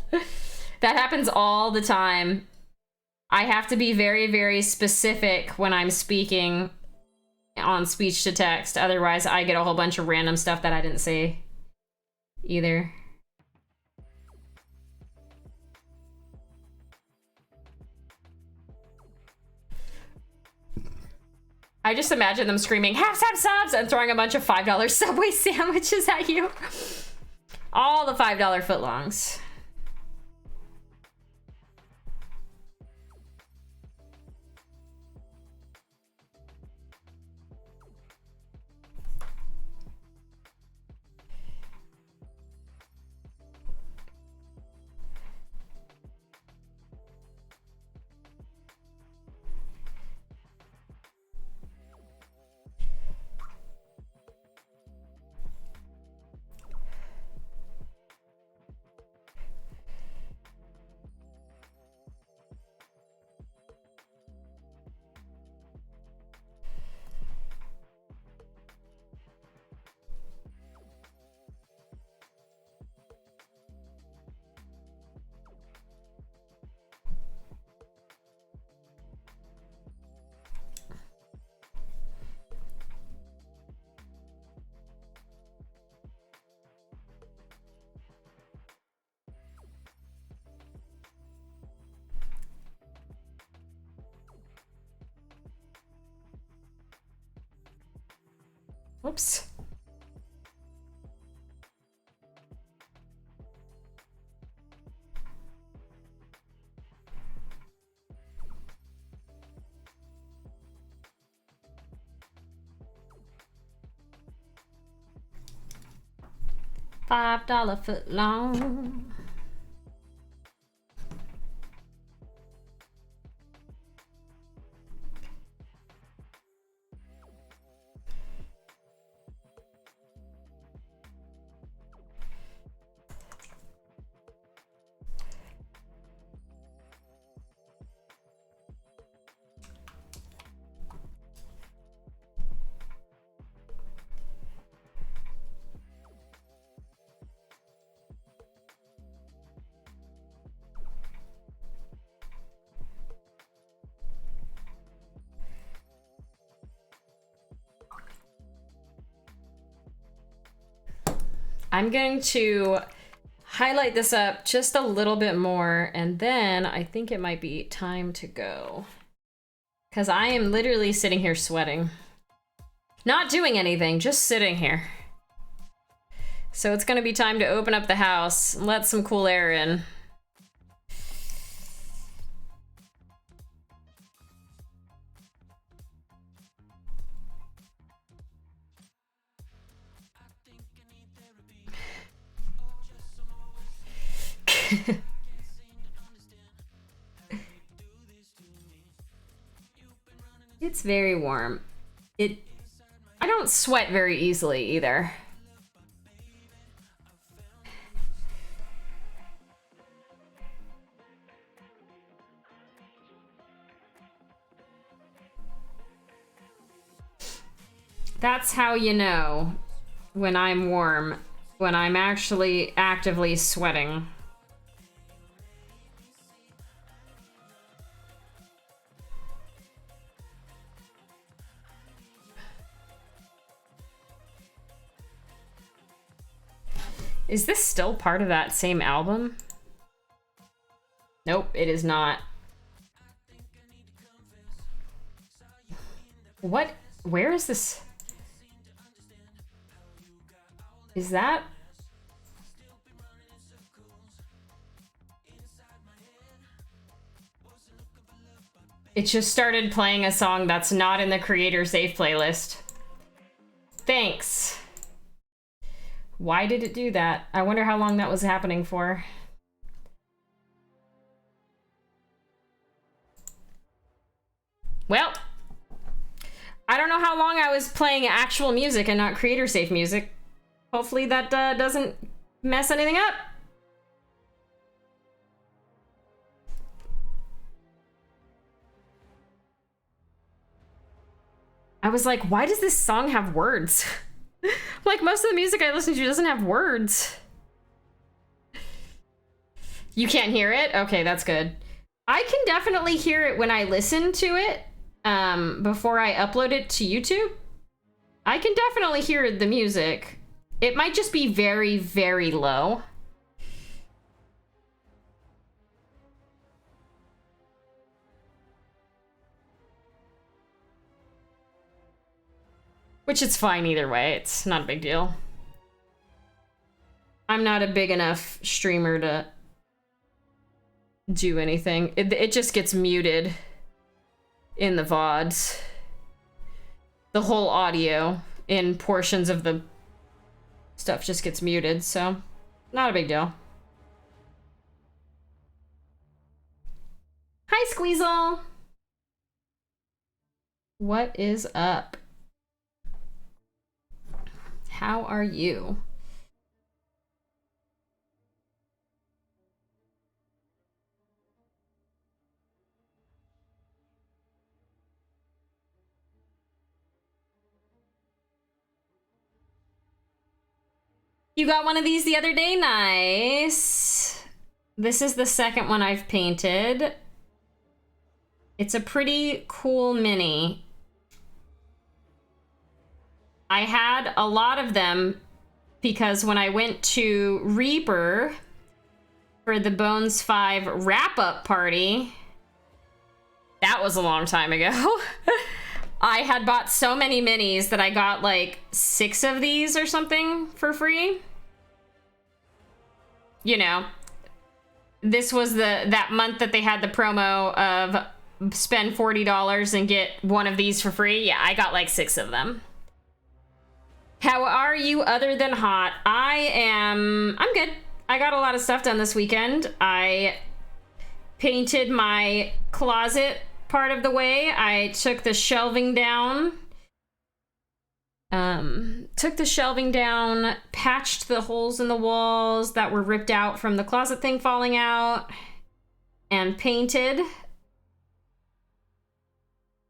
happens all the time. I have to be very, very specific when I'm speaking on speech to text. Otherwise, I get a whole bunch of random stuff that I didn't say either. I just imagine them screaming, have some subs, and throwing a bunch of $5 Subway sandwiches at you. All the $5 footlongs. Whoops. $5 foot long. I'm going to highlight this up just a little bit more, and then I think it might be time to go. Because I am literally sitting here sweating. Not doing anything, just sitting here. So it's going to be time to open up the house, let some cool air in. It's very warm. I don't sweat very easily either. That's how you know when I'm warm. when I'm actually actively sweating. Is this still part of that same album? Nope, it is not. What? Where is this? Is that? It just started playing a song that's not in the Creator Safe playlist. Thanks. Why did it do that? I wonder how long that was happening for. Well, I don't know how long I was playing actual music and not Creator Safe music. Hopefully that doesn't mess anything up. I was like, why does this song have words? Like, most of the music I listen to doesn't have words. You can't hear it? Okay, that's good. I can definitely hear it when I listen to it before I upload it to YouTube. I can definitely hear the music. It might just be very, very low. Which it's fine either way. It's not a big deal. I'm not a big enough streamer to do anything. It just gets muted in the VODs. The whole audio in portions of the stuff just gets muted, so not a big deal. Hi, Squeezel. What is up? How are you? You got one of these the other day? Nice. This is the second one I've painted. It's a pretty cool mini. I had a lot of them because when I went to Reaper for the Bones 5 wrap-up party, that was a long time ago, I had bought so many minis that I got like 6 of these or something for free. You know, this was that month that they had the promo of spend $40 and get one of these for free. Yeah, I got like 6 of them. How are you other than hot? I'm good. I got a lot of stuff done this weekend. I painted my closet part of the way. I took the shelving down. Patched the holes in the walls that were ripped out from the closet thing falling out, and painted.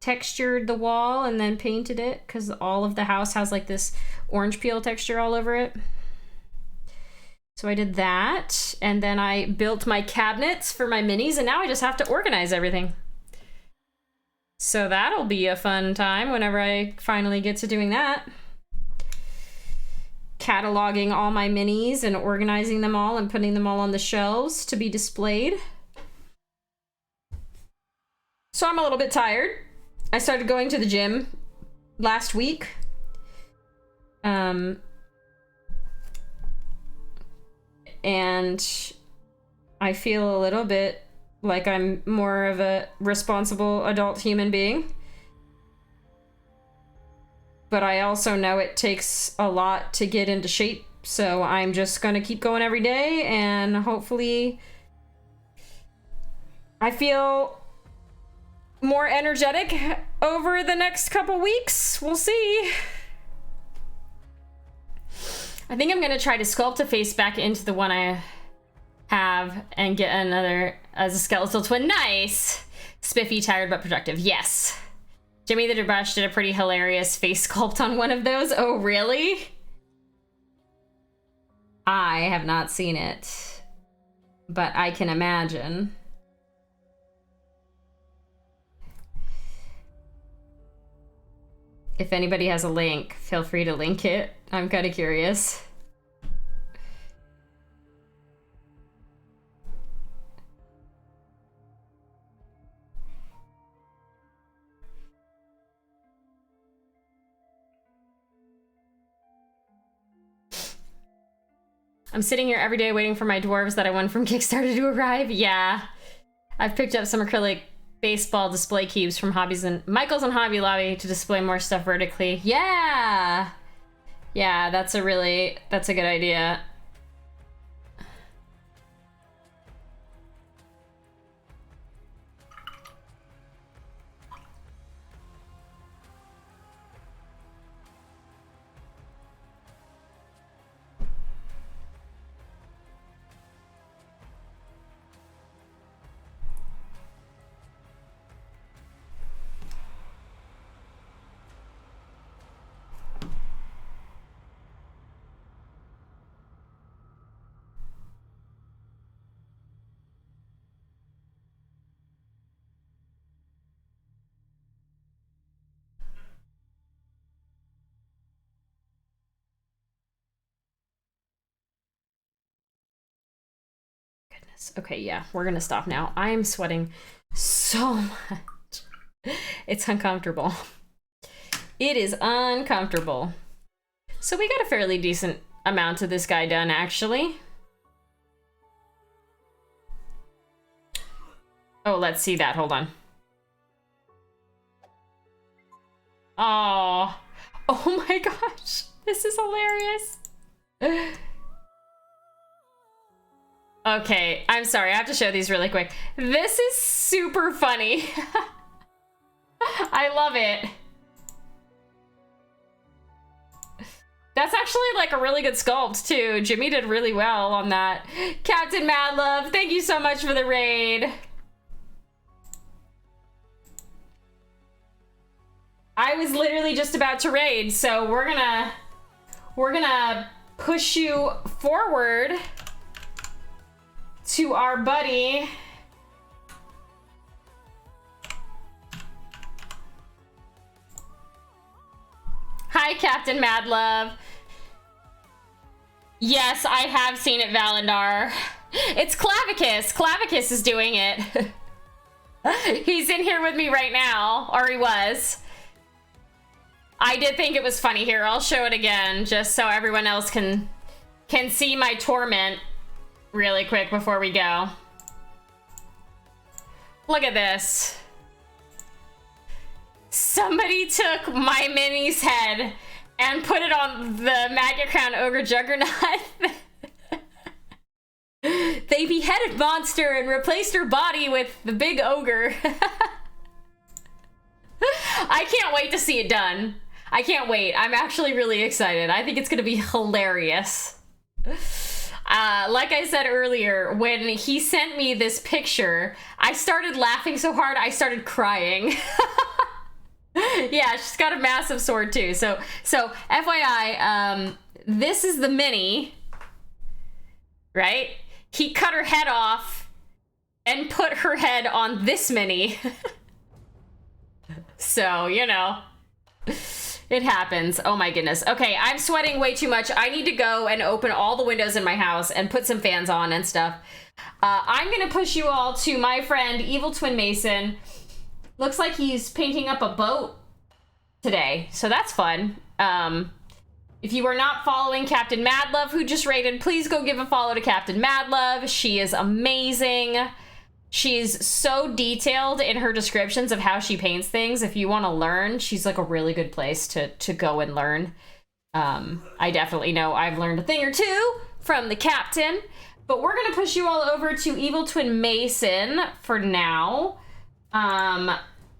Textured the wall and then painted it because all of the house has like this orange peel texture all over it. So I did that, and then I built my cabinets for my minis, and now I just have to organize everything. So that'll be a fun time whenever I finally get to doing that. Cataloging all my minis and organizing them all and putting them all on the shelves to be displayed. So I'm a little bit tired. I started going to the gym last week. And I feel a little bit like I'm more of a responsible adult human being. But I also know it takes a lot to get into shape, so I'm just gonna keep going every day, and hopefully I feel more energetic over the next couple weeks. We'll see. I think I'm gonna try to sculpt a face back into the one I have and get another as a skeletal twin. Nice. Spiffy, tired but productive. Yes. Jimmy the Debush did a pretty hilarious face sculpt on one of those. Oh, really? I have not seen it, but I can imagine. If anybody has a link, feel free to link it. I'm kind of curious. I'm sitting here every day waiting for my dwarves that I won from Kickstarter to arrive. Yeah. I've picked up some acrylic baseball display cubes from Michael's and Hobby Lobby to display more stuff vertically. Yeah. Yeah, that's a good idea. Okay, yeah, we're gonna stop now. I'm sweating so much. It's uncomfortable. It is uncomfortable. So we got a fairly decent amount of this guy done, actually. Oh, let's see that. Hold on. Oh, oh my gosh. This is hilarious. Okay, I'm sorry. I have to show these really quick. This is super funny. I love it. That's actually like a really good sculpt too. Jimmy did really well on that. Captain Madlove, thank you so much for the raid. I was literally just about to raid, so we're gonna push you forward to our buddy. Hi, Captain Madlove. Yes, I have seen it, Valendar. It's Clavicus. Clavicus is doing it. He's in here with me right now, or he was. I did think it was funny. Here, I'll show it again, just so everyone else can see my torment really quick before we go. Look at this. Somebody took my Minnie's head and put it on the Maggotcrown Ogre Juggernaut. They beheaded Monster and replaced her body with the big ogre. I can't wait to see it done. I can't wait. I'm actually really excited. I think it's gonna be hilarious. Like I said earlier, when he sent me this picture, I started laughing so hard I started crying. Yeah, she's got a massive sword too. So FYI, this is the mini, right? He cut her head off and put her head on this mini. So, you know, it happens. Oh my goodness. Okay, I'm sweating way too much. I need to go and open all the windows in my house and put some fans on and stuff. I'm gonna push you all to my friend, Evil Twin Mason. Looks like he's painting up a boat today, so that's fun. If you are not following Captain Madlove, who just raided, please go give a follow to Captain Madlove. She is amazing. She's so detailed in her descriptions of how she paints things. If you want to learn, she's like a really good place to go and learn. I definitely know I've learned a thing or two from the captain, but we're gonna push you all over to Evil Twin Mason for now.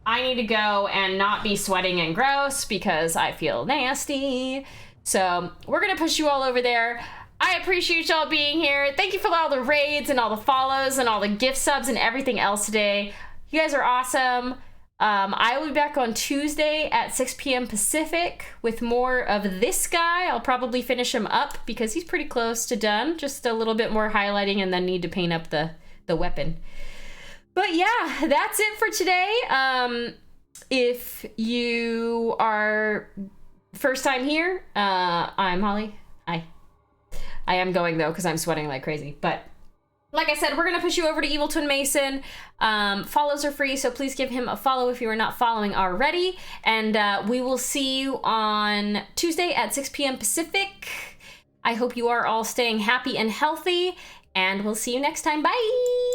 I need to go and not be sweating and gross because I feel nasty. So we're gonna push you all over there. I appreciate y'all being here. Thank you for all the raids and all the follows and all the gift subs and everything else today. You guys are awesome. I will be back on Tuesday at 6 p.m. Pacific with more of this guy. I'll probably finish him up because he's pretty close to done. Just a little bit more highlighting and then need to paint up the weapon. But yeah, that's it for today. If you are first time here, I'm Holly. I am going though because I'm sweating like crazy. But like I said, we're going to push you over to Evil Twin Mason. Follows are free, so please give him a follow if you are not following already. And we will see you on Tuesday at 6 p.m. Pacific. I hope you are all staying happy and healthy, and we'll see you next time. Bye!